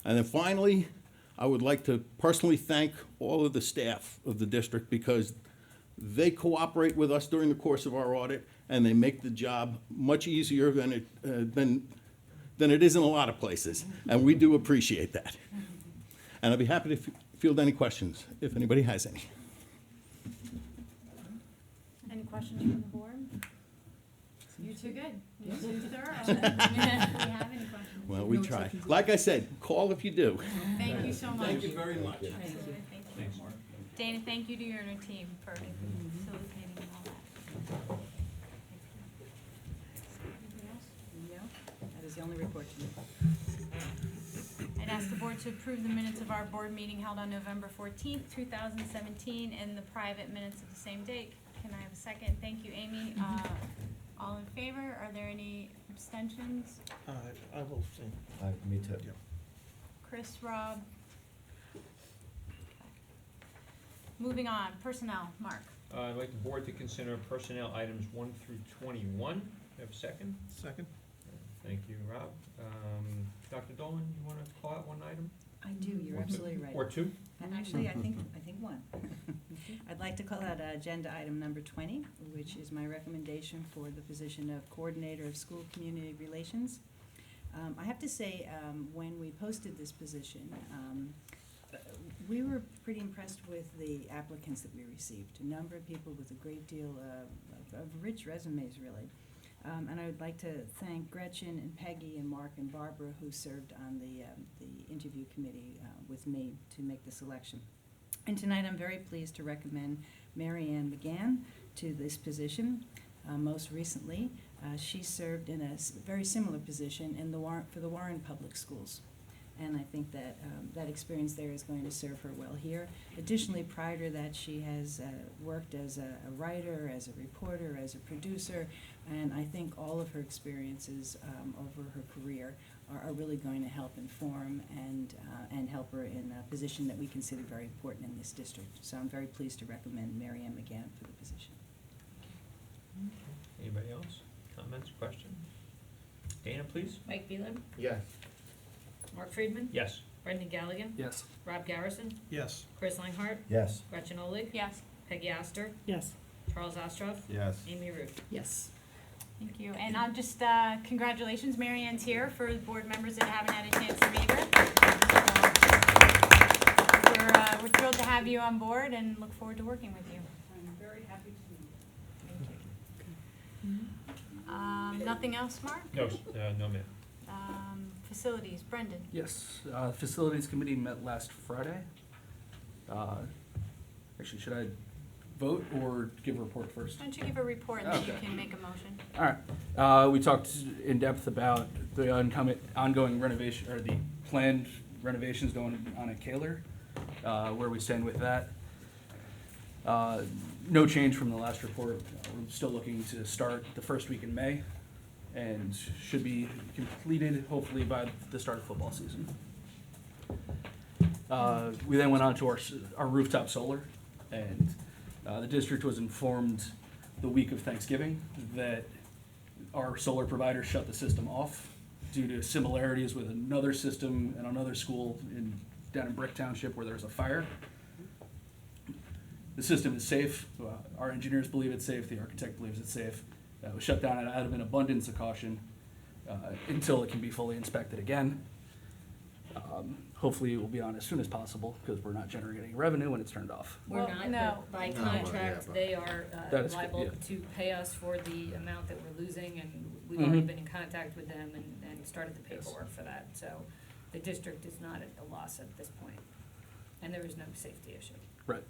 And then finally, I would like to personally thank all of the staff of the district because they cooperate with us during the course of our audit, and they make the job much easier than it is in a lot of places, and we do appreciate that. And I'd be happy to field any questions if anybody has any. Any questions from the board? You're too good. You're too thorough. Do you have any questions? Well, we try. Like I said, call if you do. Thank you so much. Thank you very much. Absolutely, thank you. Dana, thank you to your team for facilitating and all that. Anything else? No, that is the only report to me. I'd ask the board to approve the minutes of our board meeting held on November 14th, 2017, and the private minutes of the same date. Can I have a second? Thank you, Amy. All in favor? Are there any abstentions? I will say. Me too. Chris, Rob? Moving on, personnel, Mark. I'd like the board to consider personnel items 1 through 21. Have a second? Second? Thank you, Rob. Dr. Dolan, you want to call out one item? I do, you're absolutely right. Or two? Actually, I think one. I'd like to call out agenda item number 20, which is my recommendation for the position of Coordinator of School Community Relations. I have to say, when we posted this position, we were pretty impressed with the applicants that we received. A number of people with a great deal of rich resumes, really. And I would like to thank Gretchen and Peggy and Mark and Barbara who served on the interview committee with me to make the selection. And tonight I'm very pleased to recommend Mary Ann McGann to this position. Most recently, she served in a very similar position in for the Warren Public Schools. And I think that that experience there is going to serve her well here. Additionally, prior to that, she has worked as a writer, as a reporter, as a producer, and I think all of her experiences over her career are really going to help inform and help her in a position that we consider very important in this district. So I'm very pleased to recommend Mary Ann McGann for the position. Anybody else? Comments, questions? Dana, please? Mike Phelan, Yes. Mark Friedman, Yes. Brendan Galligan, Yes. Rob Garrison, Yes. Chris Langhart, Yes. Gretchen Olig, Yes. Peggy Astor, Yes. Charles Ostroff, Yes. Amy Root. Yes. Thank you. And I'll just, congratulations, Mary Ann's here for the board members that haven't had a chance to meet her. We're thrilled to have you on board and look forward to working with you. I'm very happy to meet you. Thank you. Nothing else, Mark? No, no, ma'am. Facilities, Brendan. Yes, Facilities Committee met last Friday. Actually, should I vote or give a report first? Why don't you give a report and then you Okay. can make a motion? All right. We talked in depth about the ongoing renovation, or the planned renovations going on at Kaler, where we stand with that. No change from the last report. We're still looking to start the first week in May and should be completed hopefully by the start of football season. We then went on to our rooftop solar, and the district was informed the week of Thanksgiving that our solar provider shut the system off due to similarities with another system and another school down in Brick Township where there's a fire. The system is safe. Our engineers believe it's safe. The architect believes it's safe. It was shut down out of an abundance of caution until it can be fully inspected again. Hopefully it will be on as soon as possible because we're not generating revenue when it's turned off. We're Well, not, no. but by No, contract, yeah, they are That is- liable yeah. to pay us for the amount that we're losing, and we've already Mhm. been in contact with them and started the paperwork for that, so the district is not at a loss at this point, and there is no safety issue. Right.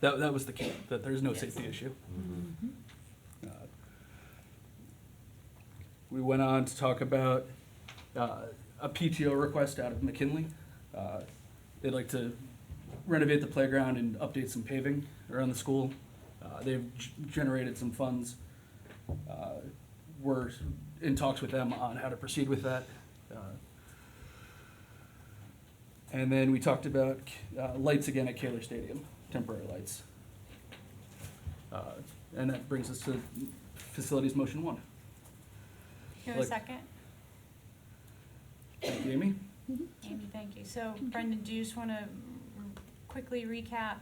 That was the key, that there's no Yes. safety issue. We went on to talk about a PTO request out of McKinley. They'd like to renovate the playground and update some paving around the school. They've generated some funds. We're in talks with them on how to proceed with that. And then we talked about lights again at Kaler Stadium, temporary lights. And that brings us to facilities motion 1. Give a Like- second. Thank you, Amy. Amy, thank you. So Brendan, do you just want to quickly recap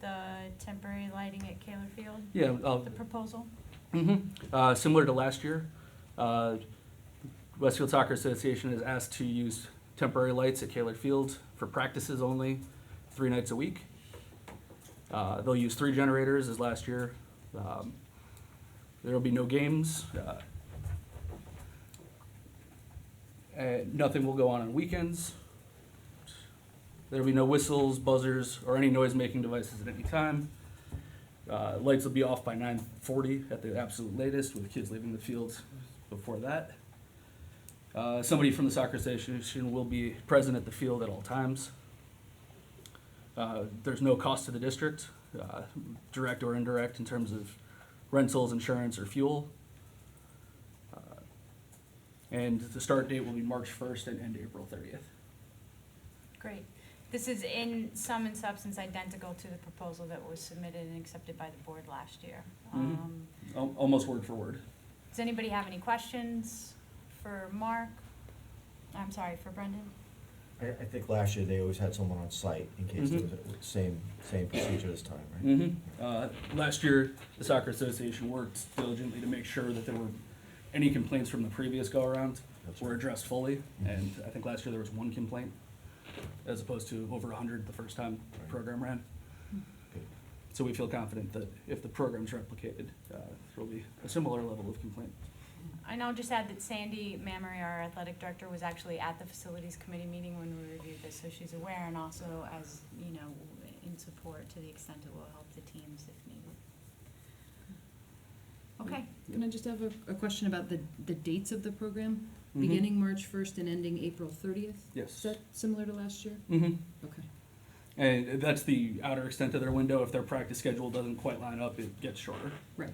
the temporary lighting at Kaler Field, Yeah, the proposal? similar to last year, Westfield Soccer Association is asked to use temporary lights at Kaler Field for practices only, 3 nights a week. They'll use 3 generators as last year. There'll be no games. And nothing will go on weekends. There'll be no whistles, buzzers, or any noise-making devices at any time. Lights will be off by 9:40 at the absolute latest, with kids leaving the field before that. Somebody from the soccer association will be present at the field at all times. There's no cost to the district, direct or indirect, in terms of rentals, insurance, or fuel. And the start date will be March 1st and end April 30th. Great. This is in sum and substance identical to the proposal that was submitted and accepted by the board last year. Almost word for word. Does anybody have any questions for Mark? I'm sorry, for Brendan? I think last year they always had someone on site in case there was a same procedure this time, right? Last year, the Soccer Association worked diligently to make sure that there were any complaints from the previous go-around were addressed fully, and I think last year there was 1 complaint, as opposed to over 100 the first time the program ran. Good. So we feel confident that if the program's replicated, there will be a similar level of complaint. And I'll just add that Sandy Mamery, our athletic director, was actually at the facilities committee meeting when we reviewed this, so she's aware, and also as, you know, in support to the extent it will help the teams if needed. Okay. Can I just have a question about the dates of the program? Mhm. Beginning March 1st and ending April 30th? Yes. Is that similar to last year? Mm-hmm. Okay. And that's the outer extent of their window. If their practice schedule doesn't quite line up, it gets shorter. Right.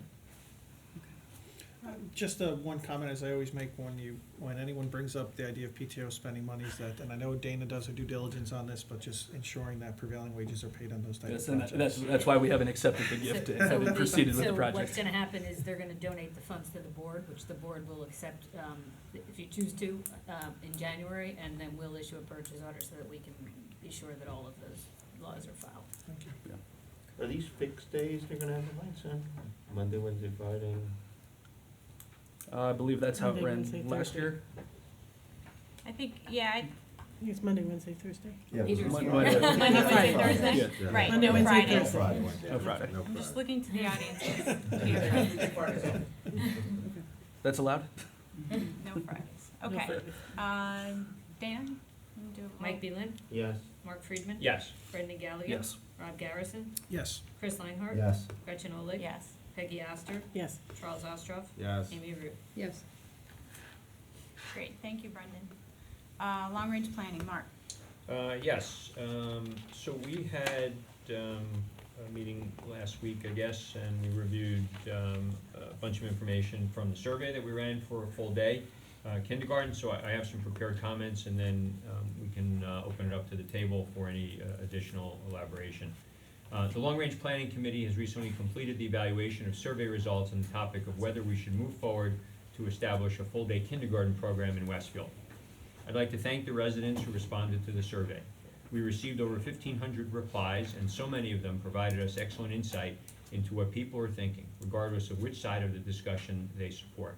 Just one comment, as I always make when anyone brings up the idea of PTO spending money, is that, and I know Dana does her due diligence on this, but just ensuring that prevailing wages are paid on those types Yes, of and projects. that's why we haven't accepted the gift and haven't proceeded with the So what's project. gonna happen is they're gonna donate the funds to the board, which the board will accept, if you choose to, in January, and then we'll issue a purchase order so that we can be sure that all of those laws are filed. Thank you. Are these fixed days they're gonna have the lights on? Monday, Wednesday, Friday? I believe that's how it Monday, ran Wednesday, last Thursday. year. I think, yeah, I think it's Monday, Wednesday, Thursday. Yeah, Either it was is Monday, fine. Monday, Wednesday, Friday. Thursday? Yeah. Right, Monday, no Wednesday, Friday. Thursday. Friday. No Friday. I'm just looking to the audience. That's allowed? No Fridays. No Okay. Fridays. Dan, you do Mike Beelin, Yes. Mark Friedman. Yes. Brendan Gallagher. Yes. Rob Garrison, Yes. Chris Leinhardt. Yes. Gretchen Oleg. Yes. Peggy Astor, Yes. Charles Ostroff, Yes. Amy Root. Yes. Great, thank you, Brendan. Long-range planning, Mark. Yes, so we had a meeting last week, I guess, and we reviewed a bunch of information from the survey that we ran for a full day kindergarten, so I have some prepared comments, and then we can open it up to the table for any additional elaboration. The Long Range Planning Committee has recently completed the evaluation of survey results on the topic of whether we should move forward to establish a full-day kindergarten program in Westfield. I'd like to thank the residents who responded to the survey. We received over 1,500 replies, and so many of them provided us excellent insight into what people are thinking, regardless of which side of the discussion they support.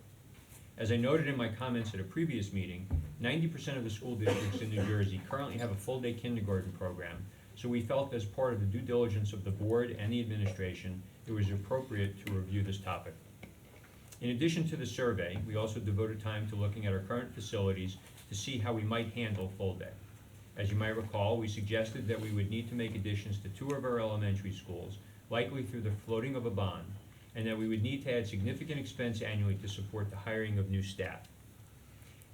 As I noted in my comments at a previous meeting, 90% of the school districts in New Jersey currently have a full-day kindergarten program, so we felt as part of the due diligence of the board and the administration, it was appropriate to review this topic. In addition to the survey, we also devoted time to looking at our current facilities to see how we might handle full day. As you might recall, we suggested that we would need to make additions to 2 of our elementary schools, likely through the floating of a bond, and that we would need to add significant expense annually to support the hiring of new staff.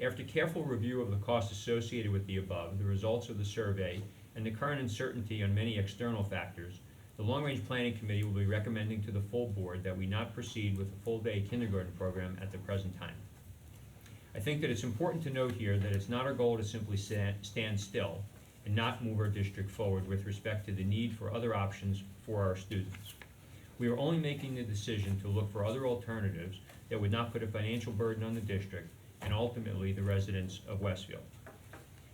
After careful review of the costs associated with the above, the results of the survey, and the current uncertainty on many external factors, the Long Range Planning Committee will be recommending to the full board that we not proceed with a full-day kindergarten program at the present time. I think that it's important to note here that it's not our goal to simply stand still and not move our district forward with respect to the need for other options for our students. We are only making the decision to look for other alternatives that would not put a financial burden on the district and ultimately the residents of Westfield.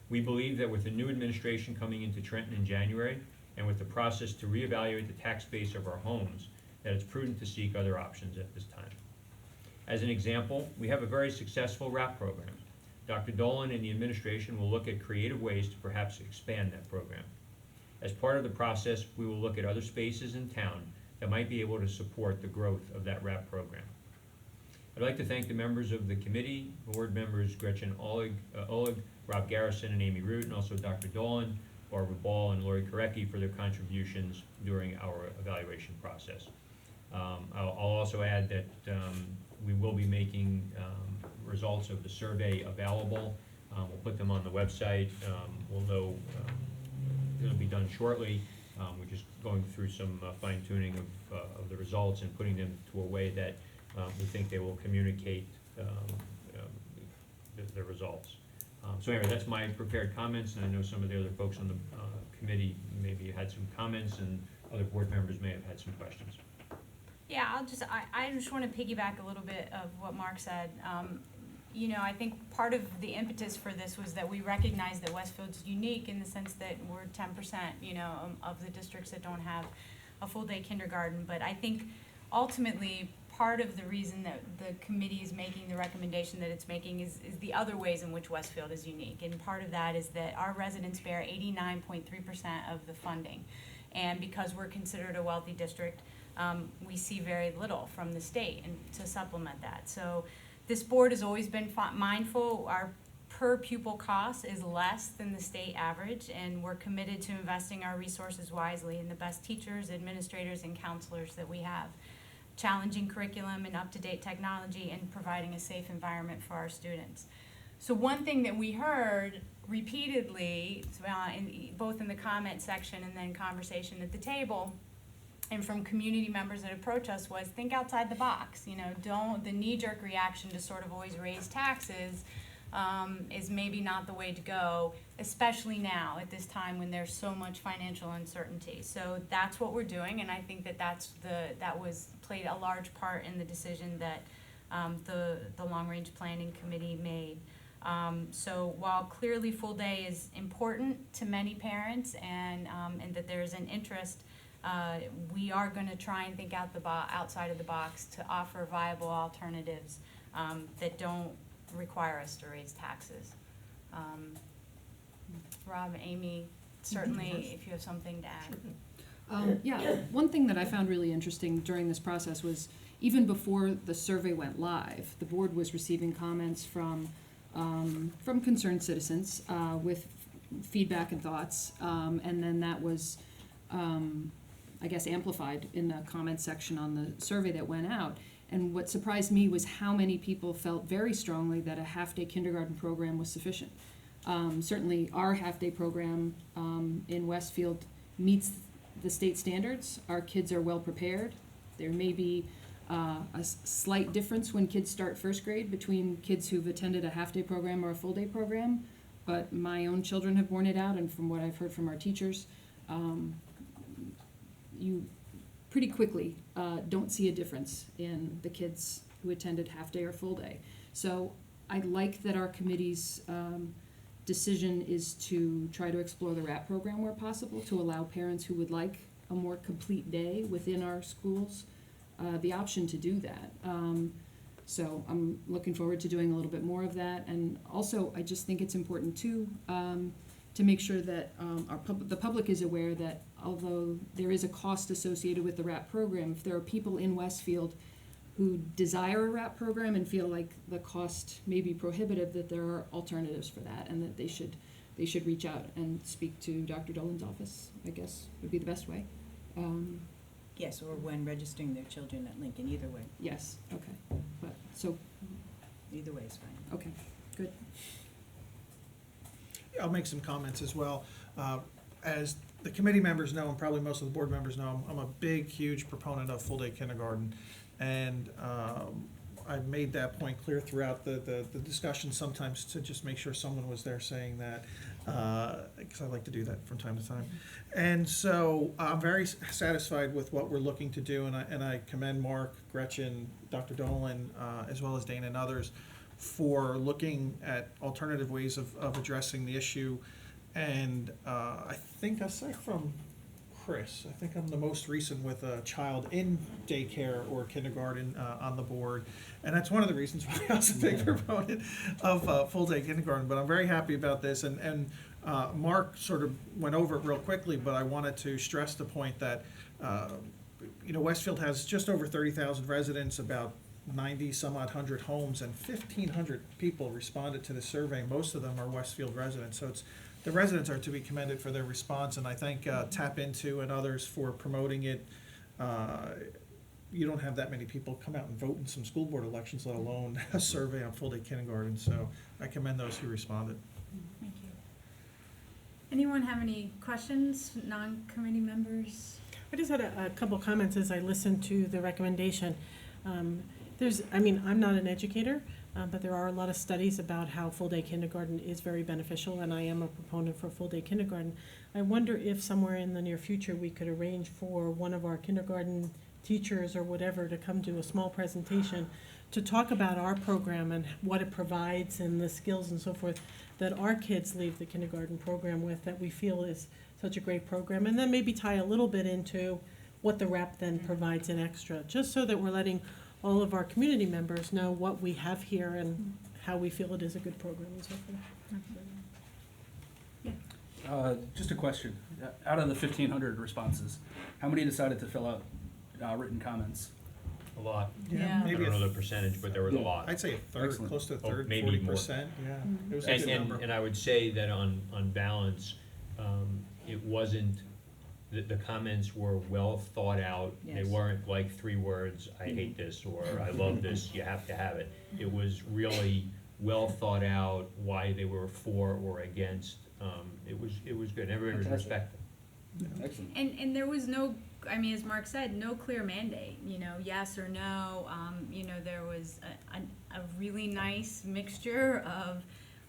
We believe that with the new administration coming into Trenton in January and with the process to reevaluate the tax base of our homes, that it's prudent to seek other options at this time. As an example, we have a very successful RAP program. Dr. Dolan and the administration will look at creative ways to perhaps expand that program. As part of the process, we will look at other spaces in town that might be able to support the growth of that RAP program. I'd like to thank the members of the committee, board members Gretchen Oleg, Rob Garrison, and Amy Root, and also Dr. Dolan, Barbara Ball, and Lori Korecki for their contributions during our evaluation process. I'll also add that we will be making results of the survey available. We'll put them on the website. We'll know it'll be done shortly. We're just going through some fine-tuning of the results and putting them to a way that we think they will communicate the results. So anyway, that's my prepared comments, and I know some of the other folks on the committee maybe had some comments, and other board members may have had some questions. Yeah, I just want to piggyback a little bit of what Mark said. You know, I think part of the impetus for this was that we recognize that Westfield's unique in the sense that we're 10%, you know, of the districts that don't have a full-day kindergarten. But I think ultimately part of the reason that the committee is making the recommendation that it's making is the other ways in which Westfield is unique. And part of that is that our residents bear 89.3% of the funding. And because we're considered a wealthy district, we see very little from the state and to supplement that. So this board has always been mindful our per pupil cost is less than the state average, and we're committed to investing our resources wisely in the best teachers, administrators, and counselors that we have, challenging curriculum and up-to-date technology, and providing a safe environment for our students. So one thing that we heard repeatedly, both in the comment section and then conversation at the table, and from community members that approach us, was think outside the box. You know, the knee-jerk reaction to sort of always raise taxes is maybe not the way to go, especially now at this time when there's so much financial uncertainty. So that's what we're doing, and I think that played a large part in the decision that the Long-Range Planning Committee made. So while clearly full day is important to many parents and that there's an interest, we are going to try and think outside of the box to offer viable alternatives that don't require us to raise taxes. Rob, Amy, certainly if you have something to add. Yeah, one thing that I found really interesting during this process was even before the survey went live, the board was receiving comments from concerned citizens with feedback and thoughts. And then that was, I guess, amplified in the comment section on the survey that went out. And what surprised me was how many people felt very strongly that a half-day kindergarten program was sufficient. Certainly, our half-day program in Westfield meets the state standards. Our kids are well prepared. There may be a slight difference when kids start first grade between kids who've attended a half-day program or a full-day program, but my own children have borne it out, and from what I've heard from our teachers, you pretty quickly don't see a difference in the kids who attended half-day or full-day. So I like that our committee's decision is to try to explore the RAP program where possible, to allow parents who would like a more complete day within our schools the option to do that. So I'm looking forward to doing a little bit more of that. And also, I just think it's important too, to make sure that the public is aware that although there is a cost associated with the RAP program, if there are people in Westfield who desire a RAP program and feel like the cost may be prohibitive, that there are alternatives for that, and that they should reach out and speak to Dr. Dolan's office, I guess would be the best way. Yes, or when registering their children at Lincoln, either way. Yes, okay, but, so, Either way is fine. okay, good. I'll make some comments as well. As the committee members know, and probably most of the board members know, I'm a big, huge proponent of full-day kindergarten. And I've made that point clear throughout the discussion sometimes to just make sure someone was there saying that, because I like to do that from time to time. And so I'm very satisfied with what we're looking to do, and I commend Mark, Gretchen, Dr. Dolan, as well as Dana and others for looking at alternative ways of addressing the issue. And I think aside from Chris, I think I'm the most recent with a child in daycare or kindergarten on the board. And that's one of the reasons why I was a big proponent of full-day kindergarten. But I'm very happy about this. And Mark sort of went over it real quickly, but I wanted to stress the point that, Westfield has just over 30,000 residents, about 90 some odd hundred homes, and 1,500 people responded to the survey. Most of them are Westfield residents. So the residents are to be commended for their response, and I thank Tap Into and others for promoting it. You don't have that many people come out and vote in some school board elections, let alone a survey on full-day kindergarten, so I commend those who responded. Thank you. Anyone have any questions, non-committee members? I just had a couple comments as I listened to the recommendation. I'm not an educator, but there are a lot of studies about how full-day kindergarten is very beneficial, and I am a proponent for full-day kindergarten. I wonder if somewhere in the near future we could arrange for one of our kindergarten teachers or whatever to come do a small presentation to talk about our program and what it provides and the skills and so forth that our kids leave the kindergarten program with, that we feel is such a great program, and then maybe tie a little bit into what the RAP then provides in extra, just so that we're letting all of our community members know what we have here and how we feel it is a good program and so forth. Just a question. Out of the 1,500 responses, how many decided to fill out written comments? A lot. Yeah. I Maybe don't know the percentage, but there was a lot. I'd say a third, Excellent. close to a third, maybe more. 40%, yeah. It was a good number. And I would say that on balance, it wasn't, the comments were well thought out. They Yes. weren't like 3 words, I hate this, or I love this, you have to have it. It was really well thought out, why they were for or against. It was good, everybody was Fantastic. respectful. Excellent. And there was no, as Mark said, no clear mandate, yes or no. There was a really nice mixture of,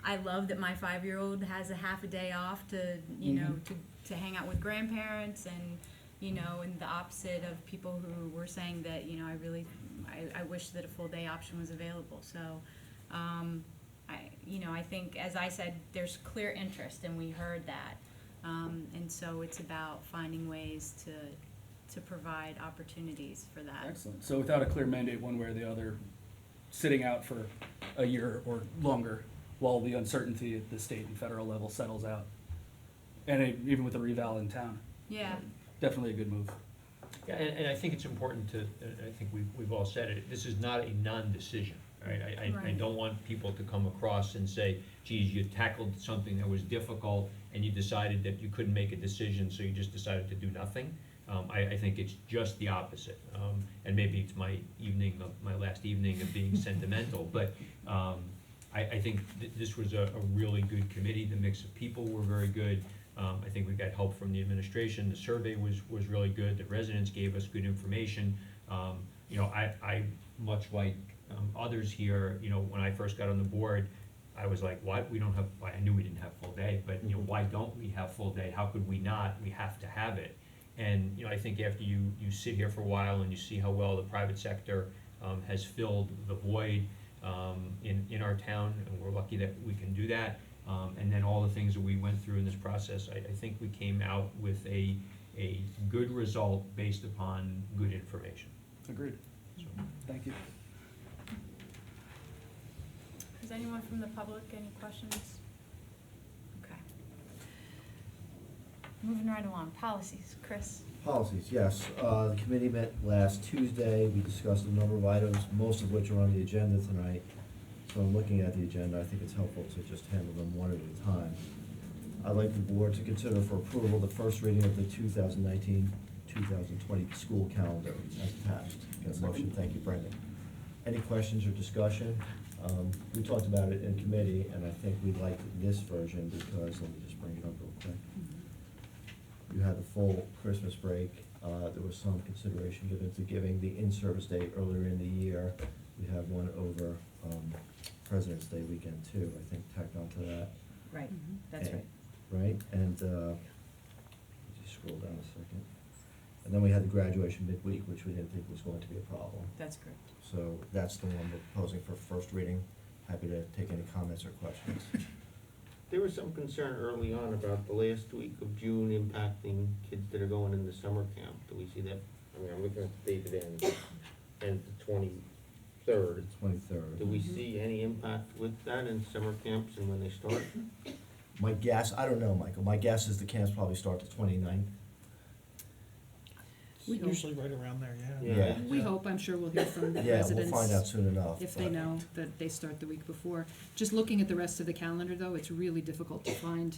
I love that my 5-year-old has a half a day off to, to hang out with grandparents, and, and the opposite of people who were saying that, I wish that a full day option was available. So, I think, as I said, there's clear interest, and we heard that. And so it's about finding ways to provide opportunities for that. Excellent. So without a clear mandate one way or the other, sitting out for a year or longer while the uncertainty at the state and federal level settles out. And even with the reval in town. Yeah. Definitely a good move. Yeah, and I think it's important to, and I think we've all said it, this is not a non-decision. right? I Right. don't want people to come across and say, geez, you tackled something that was difficult and you decided that you couldn't make a decision, so you just decided to do nothing. I think it's just the opposite. And maybe it's my last evening of being sentimental, but I think this was a really good committee. The mix of people were very good. I think we got help from the administration. The survey was really good. The residents gave us good information. You know, I much like others here, you know, when I first got on the board, I was like, what? We don't have, I knew we didn't have full day, but, you know, why don't we have full day? How could we not? We have to have it. And, you know, I think after you sit here for a while and you see how well the private sector has filled the void in our town, and we're lucky that we can do that, and then all the things that we went through in this process, I think we came out with a good result based upon good information. Agreed. So, Thank you. Does anyone from the public, any questions? Okay. Moving right along, policies, Chris? Policies, yes. The committee met last Tuesday. We discussed a number of items, most of which are on the agenda tonight. So I'm looking at the agenda. I think it's helpful to just handle them one at a time. I'd like the board to consider for approval the first reading of the 2019-2020 school calendar as attached. Got a motion? Thank you, Brendan. Any questions or discussion? We talked about it in committee, and I think we liked this version because, let me just bring it up real quick. You had the full Christmas break. There was some consideration given to giving the in-service day earlier in the year. We have one over President's Day weekend too, I think, tacked onto that. Right, that's And- right. Right, and, just scroll down a second. And then we had the graduation midweek, which we didn't think was going to be a problem. That's correct. So that's the one we're proposing for first reading. Happy to take any comments or questions. There was some concern early on about the last week of June impacting kids that are going into summer camp. Do we see that? I mean, I'm looking at the date that ends the 23rd. 23rd. Do we see any impact with that in summer camps and when they start? My guess, I don't know, Michael, my guess is the camps probably start the 29th. We hope. Usually right around there, yeah. Yeah. We hope, I'm sure we'll hear from the Yeah, residents. we'll find out soon enough. If they but- know that they start the week before. Just looking at the rest of the calendar, though, it's really difficult to find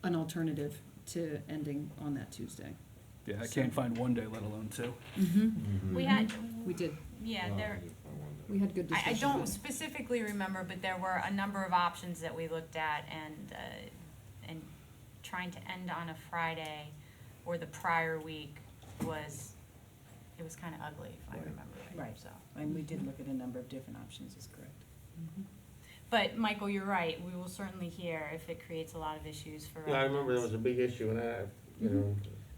an alternative to ending on that Tuesday. Yeah, I can't find one day, let alone two. We had, We did, yeah, there, we had good I discussion. don't specifically remember, but there were a number of options that we looked at, and trying to end on a Friday or the prior week was, it was kind of ugly, if I remember right, Right. so. And we did look at a number of different options, is correct. But, Michael, you're right, we will certainly hear if it creates a lot of issues for Yeah, I remember that was residents. a big issue, and you know,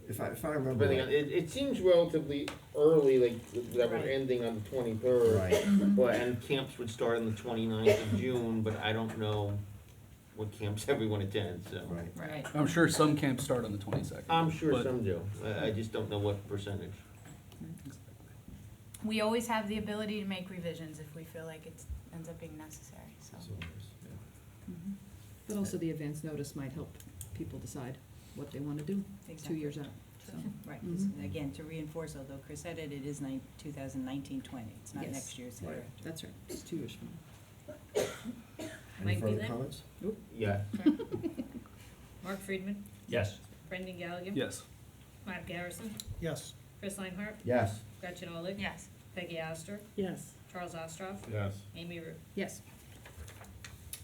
If I remember. depending on, it seems relatively early, like, that we're Right. ending on the 23rd. Right. But, and camps would start on the 29th of June, but I don't know what camps everyone attends, so. Right. Right. I'm sure some camps start on the 22nd. I'm sure but- some do. I just don't know what percentage. We always have the ability to make revisions if we feel like it ends up being necessary, so. But also the advance notice might help people decide what they want to do 2 Exactly. years out, so. Right, 'cause again, to reinforce, although Chris said it, it is 2019-20. It's not Yes. next year's. Right. That's right, it's 2 years from now. Any Mike further Beelan? comments? Yeah. Mark Friedman, yes. Brendan Gallagher. Yes. Mark Garrison, Yes. Chris Lineheart, Yes. Gretchen Oleg. Yes. Peggy Astor, Yes. Charles Ostroff, Yes. Amy Root. Yes,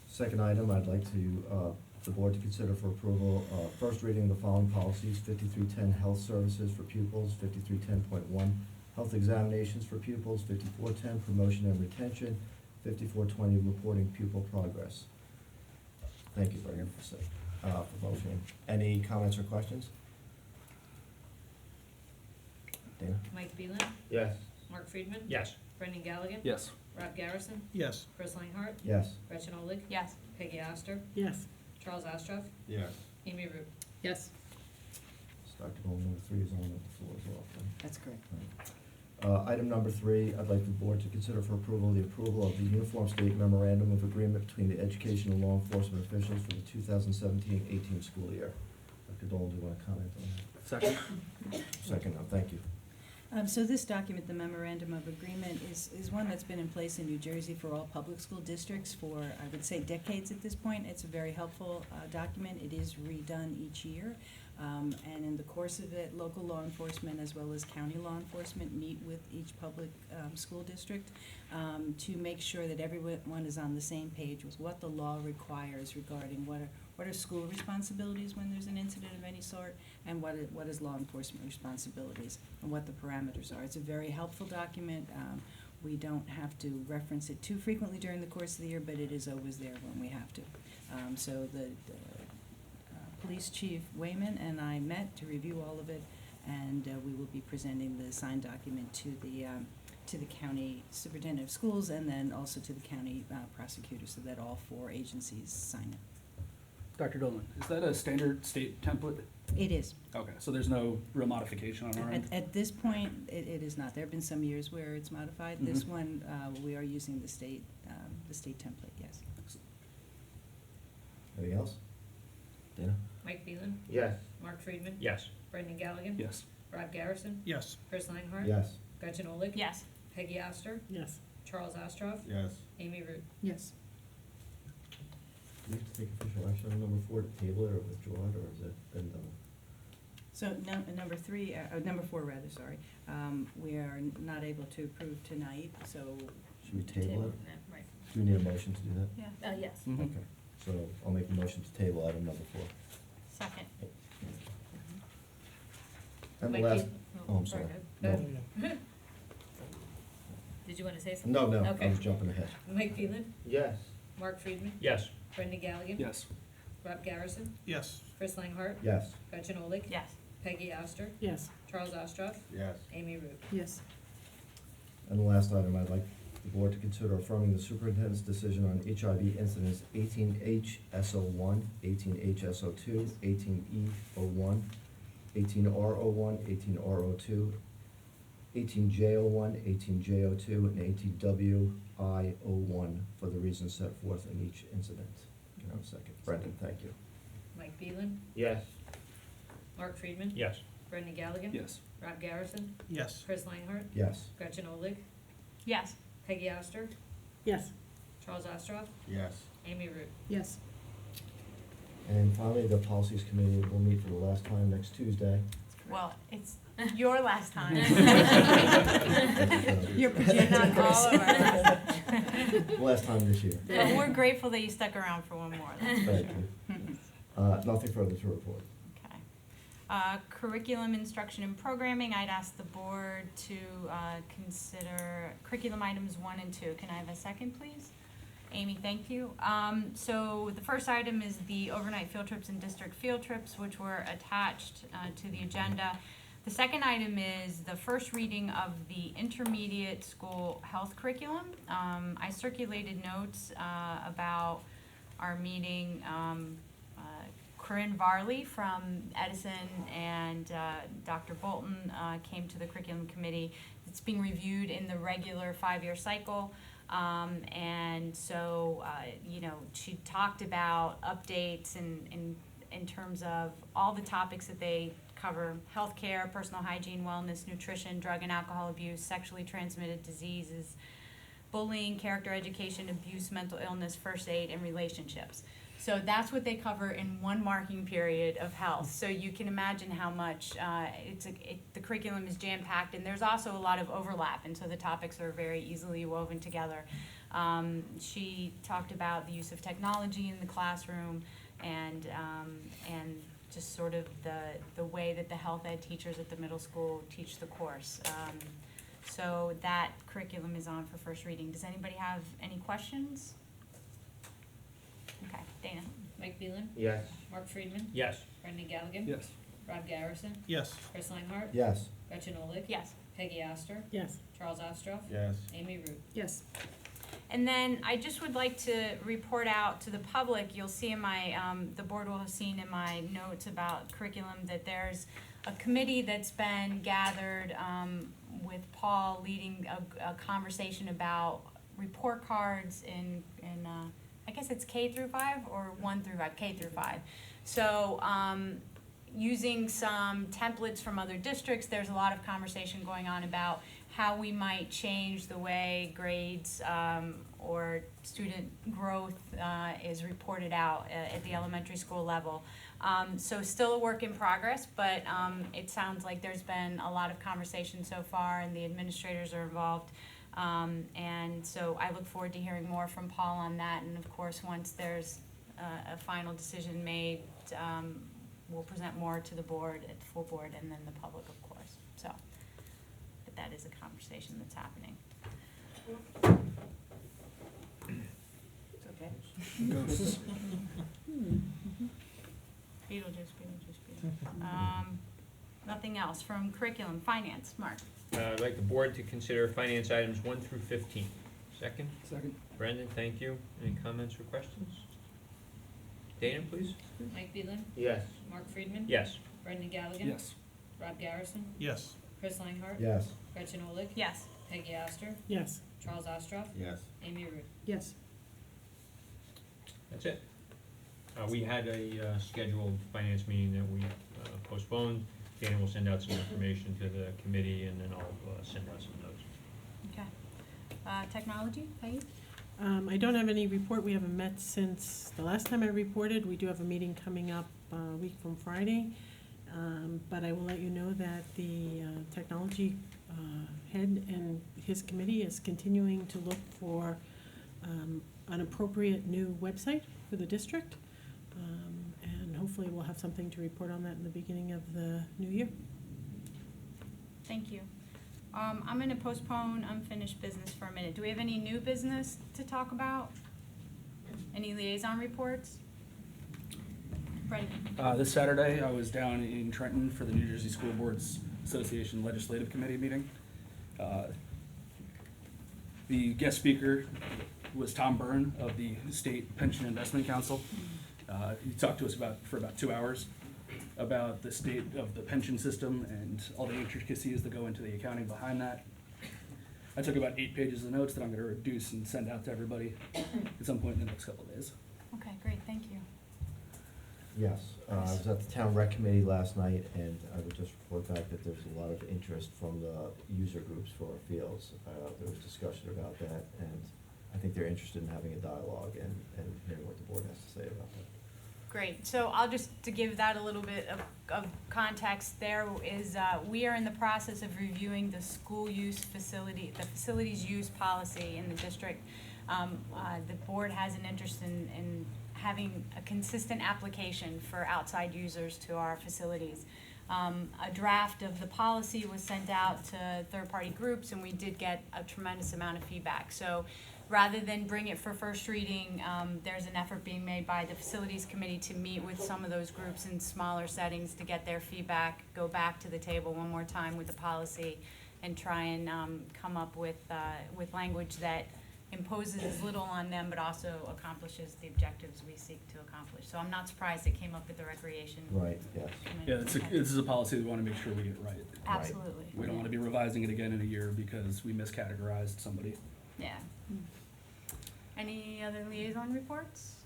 Second item, I'd like to, the board to consider for approval, first reading of the following policies: 5310 health services for pupils, 5310.1 health examinations for pupils, 5410 promotion and retention, 5420 reporting pupil progress. Thank you, Brendan, for motioning. Any comments or questions? Dana? Mike Beelan, Yes. Mark Friedman. Yes. Brendan Gallagher. Yes. Rob Garrison, Yes. Chris Lineheart, Yes. Gretchen Oleg. Yes. Peggy Astor, Yes. Charles Ostroff, Yes. Amy Root. yes, Dr. Bowman, number 3 is on the floor as well. right? That's correct. Item number 3, I'd like the board to consider for approval the approval of the Uniform State Memorandum of Agreement between the education and law enforcement officials for the 2017-18 school year. Dr. Dole, do you want to comment on that? Second. Second, thank you. So this document, the Memorandum of Agreement, is one that's been in place in New Jersey for all public school districts for, I would say, decades at this point. It's a very helpful document. It is redone each year. And in the course of it, local law enforcement as well as county law enforcement meet with each public school district to make sure that everyone is on the same page with what the law requires regarding what are school responsibilities when there's an incident of any sort, and what is law enforcement responsibilities, and what the parameters are. It's a very helpful document. We don't have to reference it too frequently during the course of the year, but it is always there when we have to. So the Police Chief Wayman and I met to review all of it, and we will be presenting the signed document to the county superintendent of schools, and then also to the county prosecutor, so that all 4 agencies sign it. Dr. Dolan, is that a standard state template? It is. Okay, so there's no real modification on our end? At this point, it is not. There have been some years where it's modified. This one, we are using the state template, yes. Anything else? Dana? Mike Phelan, Yes. Mark Friedman, Yes. Brendan Galligan, Yes. Rob Garrison, Yes. Chris Langhart. Yes. Gretchen Olig. Yes. Peggy Oster, Yes. Charles Ostroff, Yes. Amy Root. Yes. Do we have to take official action on number 4 to table it or withdraw it, or is it been done? So number 4 rather, sorry, we are not able to approve tonight, so Should we table it? Right. Do we need a motion to do that? Yeah. Yes. Okay, so I'll make a motion to table item number 4. Second. And the Mike last, Phelan- oh, I'm sorry. Go No, ahead. Did you want to say something? no, I Okay. was jumping ahead. Mike Phelan, Yes. Mark Friedman, Yes. Brendan Galligan. Yes. Rob Garrison, Yes. Chris Langhart, Yes. Gretchen Olig. Yes. Peggy Oster, Yes. Charles Ostroff, Yes. Amy Root. Yes. And the last item, I'd like the board to consider affirming the superintendent's decision on HIV incidents 18HSO1, 18HSO2, 18E01, 18R01, 18R02, 18J01, 18J02, and 18WI01 for the reasons set forth in each incident. Can I have a second? Brendan, thank you. Mike Phelan, Yes. Mark Friedman. Yes. Brendan Galligan. Yes. Rob Garrison, Yes. Chris Langhart, Yes. Gretchen Olig, Yes. Peggy Oster, Yes. Charles Ostroff, Yes. Amy Root. Yes. And finally, the policies committee will meet for the last time next Tuesday. Well, it's your last time. You're not all of ours. Last time this year. But we're grateful that you stuck around for one more. That's for Thank sure. you. Nothing further to report. Okay. Curriculum, instruction, and programming, I'd ask the board to consider curriculum items 1 and 2. Can I have a second, please? Amy, thank you. So the first item is the overnight field trips and district field trips, which were attached to the agenda. The second item is the first reading of the intermediate school health curriculum. I circulated notes about our meeting. Corinne Varley from Edison and Dr. Bolton came to the curriculum committee. It's being reviewed in the regular 5-year cycle. And so, she talked about updates in terms of all the topics that they cover: healthcare, personal hygiene, wellness, nutrition, drug and alcohol abuse, sexually transmitted diseases, bullying, character education, abuse, mental illness, first aid, and relationships. So that's what they cover in one marking period of health. So you can imagine how much the curriculum is jam-packed, and there's also a lot of overlap, and so the topics are very easily woven together. She talked about the use of technology in the classroom and just sort of the way that the health ed teachers at the middle school teach the course. So that curriculum is on for first reading. Does anybody have any questions? Okay, Dana. Mike Phelan, Yes. Mark Friedman, Yes. Brendan Galligan. Yes. Rob Garrison, Yes. Chris Langhart, Yes. Gretchen Olig. Yes. Peggy Oster, Yes. Charles Ostroff, Yes. Amy Root. Yes. And then I just would like to report out to the public. You'll see in my, the board will have seen in my notes about curriculum that there's a committee that's been gathered with Paul leading a conversation about report cards in I guess it's K through 5 or 1 through 5, K through 5. So using some templates from other districts. There's a lot of conversation going on about how we might change the way grades or student growth is reported out at the elementary school level. So still a work in progress, but it sounds like there's been a lot of conversation so far, and the administrators are involved. And so I look forward to hearing more from Paul on that. And of course, once there's a final decision made, we'll present more to the board, at the full board, and then the public, of course. So, but that is a conversation that's happening. It's okay. Beetlejuice. Nothing else from curriculum, finance, Mark. I'd like the board to consider finance items 1 through 15. Second? Second. Brendan, thank you. Any comments or questions? Dana, please? Mike Beeland, Yes. Mark Friedman. Yes. Brendan Galligan. Yes. Rob Garrison, Yes. Chris Langhart. Yes. Gretchen Olich. Yes. Peggy Astor, Yes. Charles Ostroff, Yes. Amy Root. Yes. That's it. We had a scheduled finance meeting that we postponed. Dana will send out some information to the committee, and then I'll send out some notes. Okay. Technology, Peggy? I don't have any report. We haven't met since the last time I reported. We do have a meeting coming up a week from Friday. But I will let you know that the technology head and his committee is continuing to look for an appropriate new website for the district. And hopefully we'll have something to report on that in the beginning of the new year. Thank you. I'm going to postpone unfinished business for a minute. Do we have any new business to talk about? Any liaison reports? Brendan? This Saturday, I was down in Trenton for the New Jersey School Boards Association Legislative Committee meeting. The guest speaker was Tom Byrne of the State Pension Investment Council. He talked to us for about 2 hours about the state of the pension system and all the intricacies that go into the accounting behind that. I took about 8 pages of notes that I'm going to reduce and send out to everybody at some point in the next couple of days. Okay, great, thank you. Yes, I was at the town rec committee last night, and I would just report back that there's a lot of interest from the user groups for our fields. There was discussion about that, and I think they're interested in having a dialogue and hearing what the board has to say about that. Great, so I'll just, to give that a little bit of context, there is, we are in the process of reviewing the school use facility, the facilities use policy in the district. The board has an interest in having a consistent application for outside users to our facilities. A draft of the policy was sent out to third-party groups, and we did get a tremendous amount of feedback. So rather than bring it for first reading, there's an effort being made by the facilities committee to meet with some of those groups in smaller settings to get their feedback, go back to the table one more time with the policy, and try and come up with language that imposes as little on them, but also accomplishes the objectives we seek to accomplish. So I'm not surprised it came up with the recreation. Right, yes. Yeah, this is a policy we want to make sure we get right. Absolutely. We don't want to be revising it again in a year because we miscategorized somebody. Yeah. Any other liaison reports?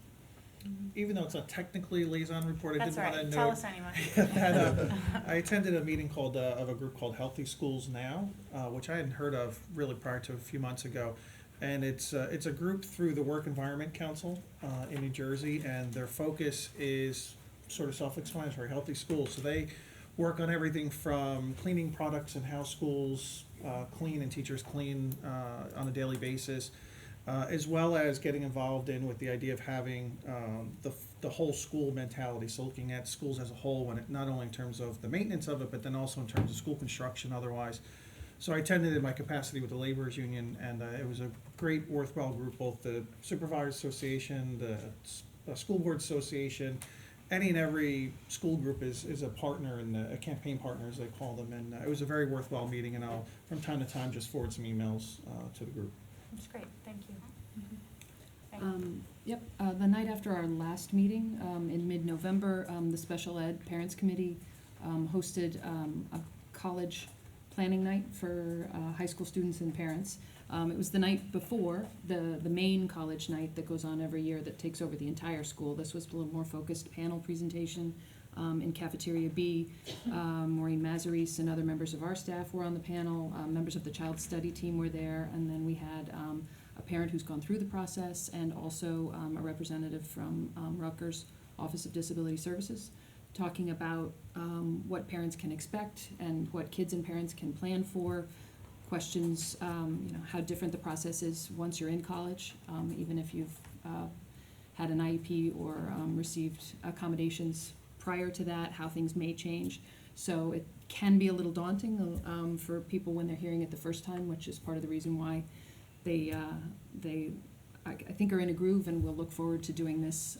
Even though it's not technically a liaison report, I That's did want to right, note. tell us anyway. That I attended a meeting called, of a group called Healthy Schools Now, which I hadn't heard of really prior to a few months ago. And it's a group through the Work Environment Council in New Jersey, and their focus is sort of self-explanatory, healthy schools. So they work on everything from cleaning products and how schools clean and teachers clean on a daily basis, as well as getting involved in with the idea of having the whole school mentality. So looking at schools as a whole, when not only in terms of the maintenance of it, but then also in terms of school construction otherwise. So I attended in my capacity with the laborers union, and it was a great, worthwhile group, both the Supervisors Association, the School Board Association. Any and every school group is a partner, and a campaign partner, as they call them. And it was a very worthwhile meeting, and I'll, from time to time, just forward some emails to the group. That's great, thank you. Yep, the night after our last meeting, in mid-November, the Special Ed Parents Committee hosted a college planning night for high school students and parents. It was the night before the main college night that goes on every year that takes over the entire school. This was a little more focused panel presentation in Cafeteria B. Maureen Mazaris and other members of our staff were on the panel. Members of the child study team were there, and then we had a parent who's gone through the process and also a representative from Rutgers Office of Disability Services, talking about what parents can expect and what kids and parents can plan for, questions, how different the process is once you're in college, even if you've had an IEP or received accommodations prior to that, how things may change. So it can be a little daunting for people when they're hearing it the first time, which is part of the reason why they I think are in a groove, and we'll look forward to doing this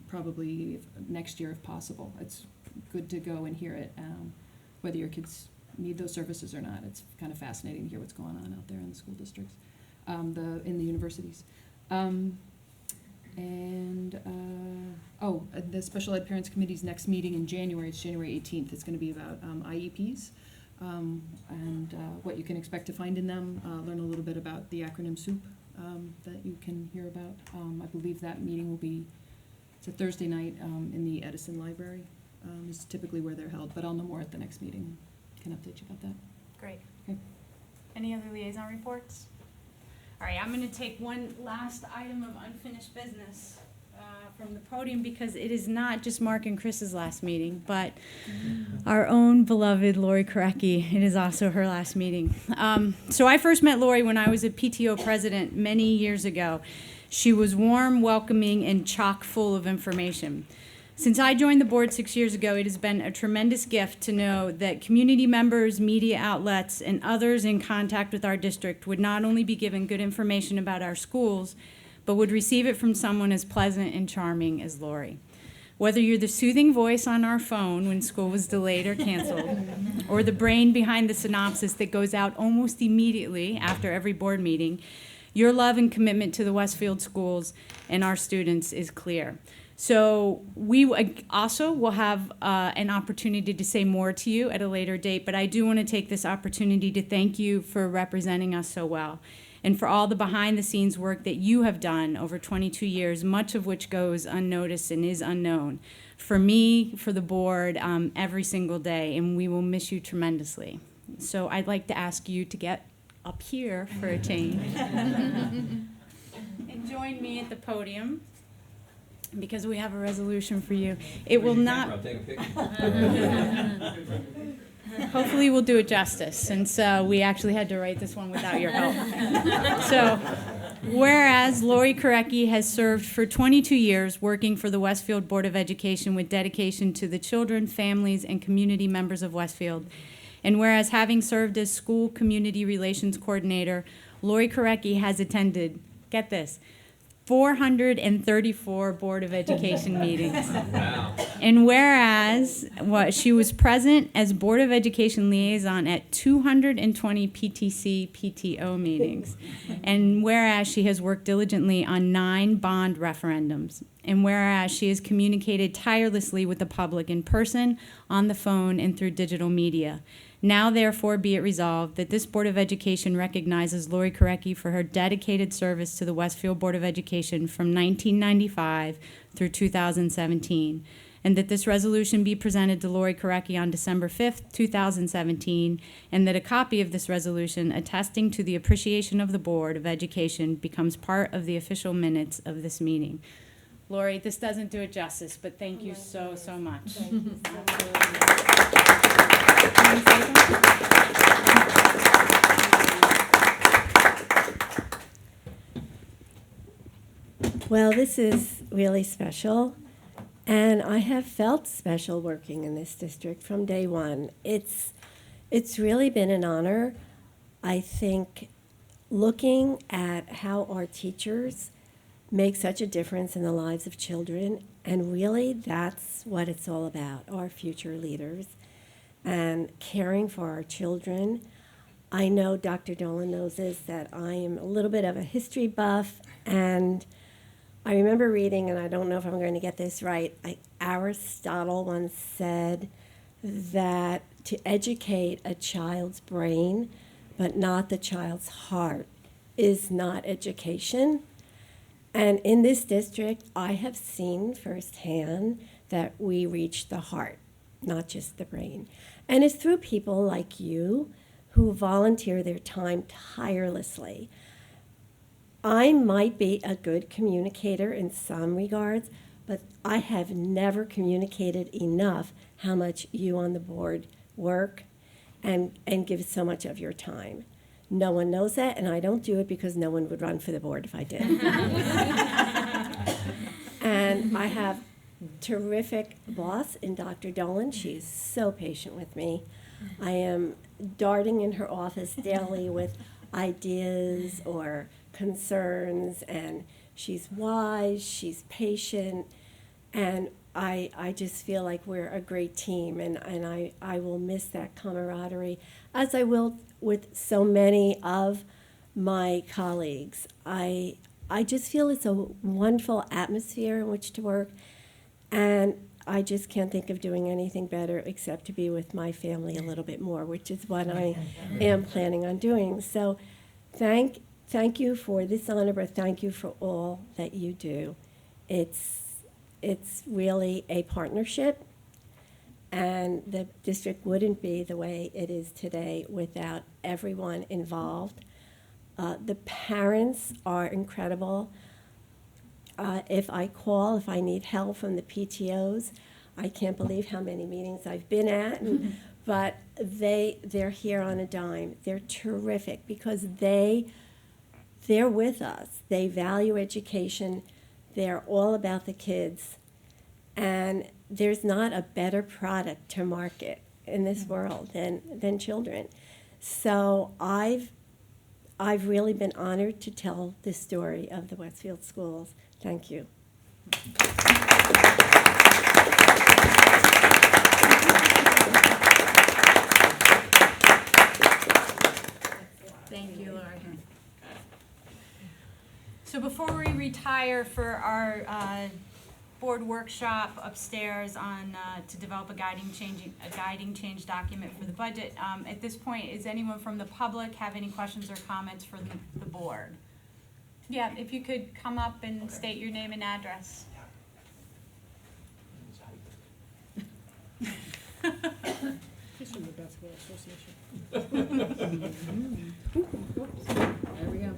probably next year if possible. It's good to go and hear it, whether your kids need those services or not. It's kind of fascinating to hear what's going on out there in the school districts, in the universities. The Special Ed Parents Committee's next meeting in January, it's January 18th. It's going to be about IEPs and what you can expect to find in them, learn a little bit about the acronym SOUP that you can hear about. I believe that meeting will be, it's a Thursday night in the Edison Library. Is typically where they're held, but I'll know more at the next meeting. Can update you about that. Great. Okay. Any other liaison reports? All right, I'm going to take one last item of unfinished business from the podium, because it is not just Mark and Chris's last meeting, but our own beloved Lori Korecki. It is also her last meeting. So I first met Lori when I was a PTO president many years ago. She was warm, welcoming, and chock full of information. Since I joined the board 6 years ago, it has been a tremendous gift to know that community members, media outlets, and others in contact with our district would not only be given good information about our schools, but would receive it from someone as pleasant and charming as Lori. Whether you're the soothing voice on our phone when school was delayed or canceled, or the brain behind the synopsis that goes out almost immediately after every board meeting, your love and commitment to the Westfield schools and our students is clear. So we also will have an opportunity to say more to you at a later date, but I do want to take this opportunity to thank you for representing us so well, and for all the behind-the-scenes work that you have done over 22 years, much of which goes unnoticed and is unknown. For me, for the board, every single day, and we will miss you tremendously. So I'd like to ask you to get up here for a change and join me at the podium, because we have a resolution for you. It will not. I'll take a picture. Hopefully we'll do it justice, since we actually had to write this one without your help. So, whereas Lori Korecki has served for 22 years working for the Westfield Board of Education with dedication to the children, families, and community members of Westfield, and whereas having served as school community relations coordinator, Lori Korecki has attended, get this, 434 Board of Education meetings. Wow. And whereas she was present as Board of Education liaison at 220 PTC PTO meetings. And whereas she has worked diligently on 9 bond referendums. And whereas she has communicated tirelessly with the public in person, on the phone, and through digital media. Now, therefore, be it resolved that this Board of Education recognizes Lori Korecki for her dedicated service to the Westfield Board of Education from 1995 through 2017, and that this resolution be presented to Lori Korecki on December 5th, 2017, and that a copy of this resolution attesting to the appreciation of the Board of Education becomes part of the official minutes of this meeting. Lori, this doesn't do it justice, but thank you so, so much. Well, this is really special, and I have felt special working in this district from day one. It's really been an honor. I think looking at how our teachers make such a difference in the lives of children, and really that's what it's all about, our future leaders, and caring for our children. I know Dr. Dolan knows this, that I am a little bit of a history buff, and I remember reading, and I don't know if I'm going to get this right, Aristotle once said that to educate a child's brain, but not the child's heart, is not education. And in this district, I have seen firsthand that we reach the heart, not just the brain. And it's through people like you who volunteer their time tirelessly. I might be a good communicator in some regards, but I have never communicated enough how much you on the board work and give so much of your time. No one knows that, and I don't do it because no one would run for the board if I did. And I have terrific boss in Dr. Dolan. She's so patient with me. I am darting in her office daily with ideas or concerns, and she's wise, she's patient, and I just feel like we're a great team, and I will miss that camaraderie, as I will with so many of my colleagues. I just feel it's a wonderful atmosphere in which to work, and I just can't think of doing anything better except to be with my family a little bit more, which is what I am planning on doing. So thank you for this honor, but thank you for all that you do. It's really a partnership, and the district wouldn't be the way it is today without everyone involved. The parents are incredible. If I need help from the PTOs, I can't believe how many meetings I've been at, but they're here on a dime. They're terrific because they're with us. They value education. They're all about the kids. And there's not a better product to market in this world than children. So I've really been honored to tell the story of the Westfield Schools. Thank you. Thank you, Lori. So before we retire for our board workshop upstairs on to develop a guiding change document for the budget, at this point, is anyone from the public have any questions or comments for the board? Yeah, if you could come up and state your name and address. He's from the Basketball Association. There we go.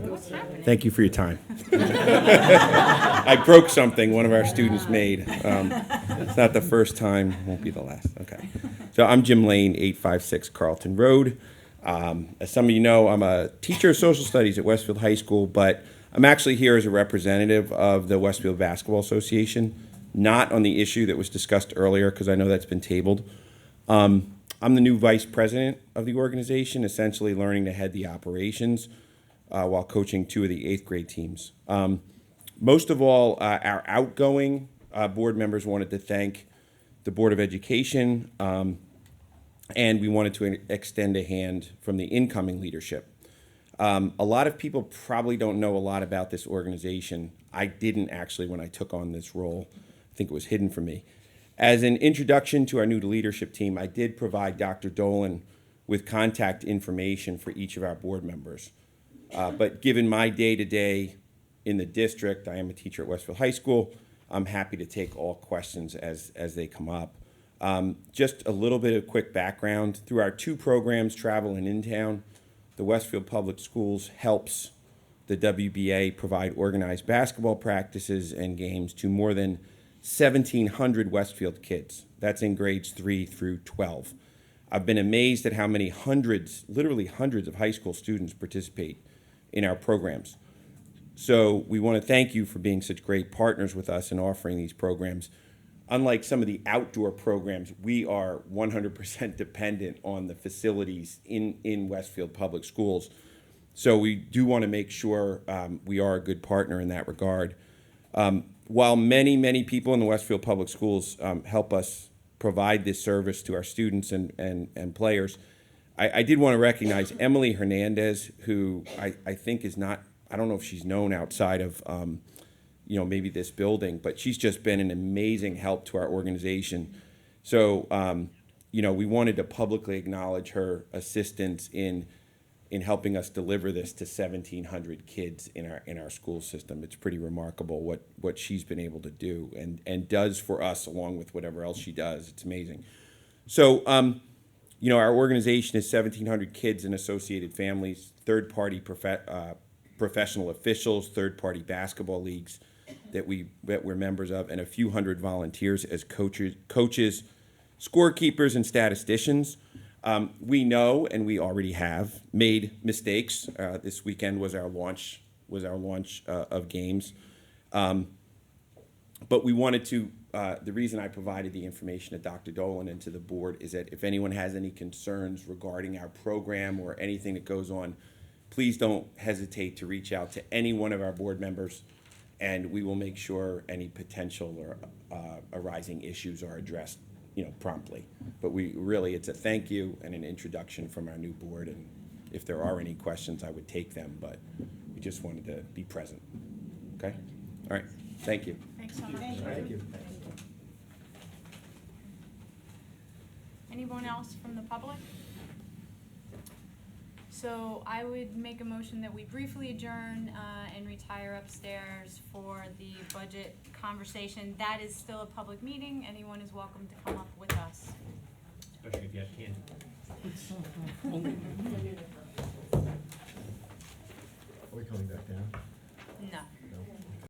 What's happening? Thank you for your time. I broke something one of our students made. It's not the first time, won't be the last. Okay. So I'm Jim Lane, 856 Carlton Road. As some of you know, I'm a teacher of social studies at Westfield High School, but I'm actually here as a representative of the Westfield Basketball Association, not on the issue that was discussed earlier, because I know that's been tabled. I'm the new vice president of the organization, essentially learning to head the operations while coaching 2 of the 8th grade teams. Most of all, our outgoing board members wanted to thank the Board of Education, and we wanted to extend a hand from the incoming leadership. A lot of people probably don't know a lot about this organization. I didn't actually when I took on this role. I think it was hidden from me. As an introduction to our new leadership team, I did provide Dr. Dolan with contact information for each of our board members. But given my day-to-day in the district, I am a teacher at Westfield High School, I'm happy to take all questions as they come up. Just a little bit of quick background. Through our 2 programs, Travel and In-Town, the Westfield Public Schools helps the WBA provide organized basketball practices and games to more than 1,700 Westfield kids. That's in grades 3 through 12. I've been amazed at how many hundreds, literally hundreds of high school students participate in our programs. So we want to thank you for being such great partners with us in offering these programs. Unlike some of the outdoor programs, we are 100% dependent on the facilities in Westfield Public Schools. So we do want to make sure we are a good partner in that regard. While many, many people in the Westfield Public Schools help us provide this service to our students and players, I did want to recognize Emily Hernandez, who I think is not, I don't know if she's known outside of maybe this building, but she's just been an amazing help to our organization. So you know, we wanted to publicly acknowledge her assistance in helping us deliver this to 1,700 kids in our school system. It's pretty remarkable what she's been able to do and does for us, along with whatever else she does. It's amazing. So, you know, our organization is 1,700 kids and associated families, third-party professional officials, third-party basketball leagues that we're members of, and a few hundred volunteers as coaches, scorekeepers, and statisticians. We know, and we already have made mistakes. This weekend was our launch of games, but we wanted to. The reason I provided the information to Dr. Dolan and to the board is that if anyone has any concerns regarding our program or anything that goes on, please don't hesitate to reach out to any one of our board members, and we will make sure any potential or arising issues are addressed, you know, promptly. But it's a thank you and an introduction from our new board, and if there are any questions, I would take them, but we just wanted to be present. Okay? All right. Thank you. Thanks so much. Thank you. Anyone else from the public? So I would make a motion that we briefly adjourn and retire upstairs for the budget conversation. That is still a public meeting. Anyone is welcome to come up with us. Especially if you have candy. Are we coming back down? No.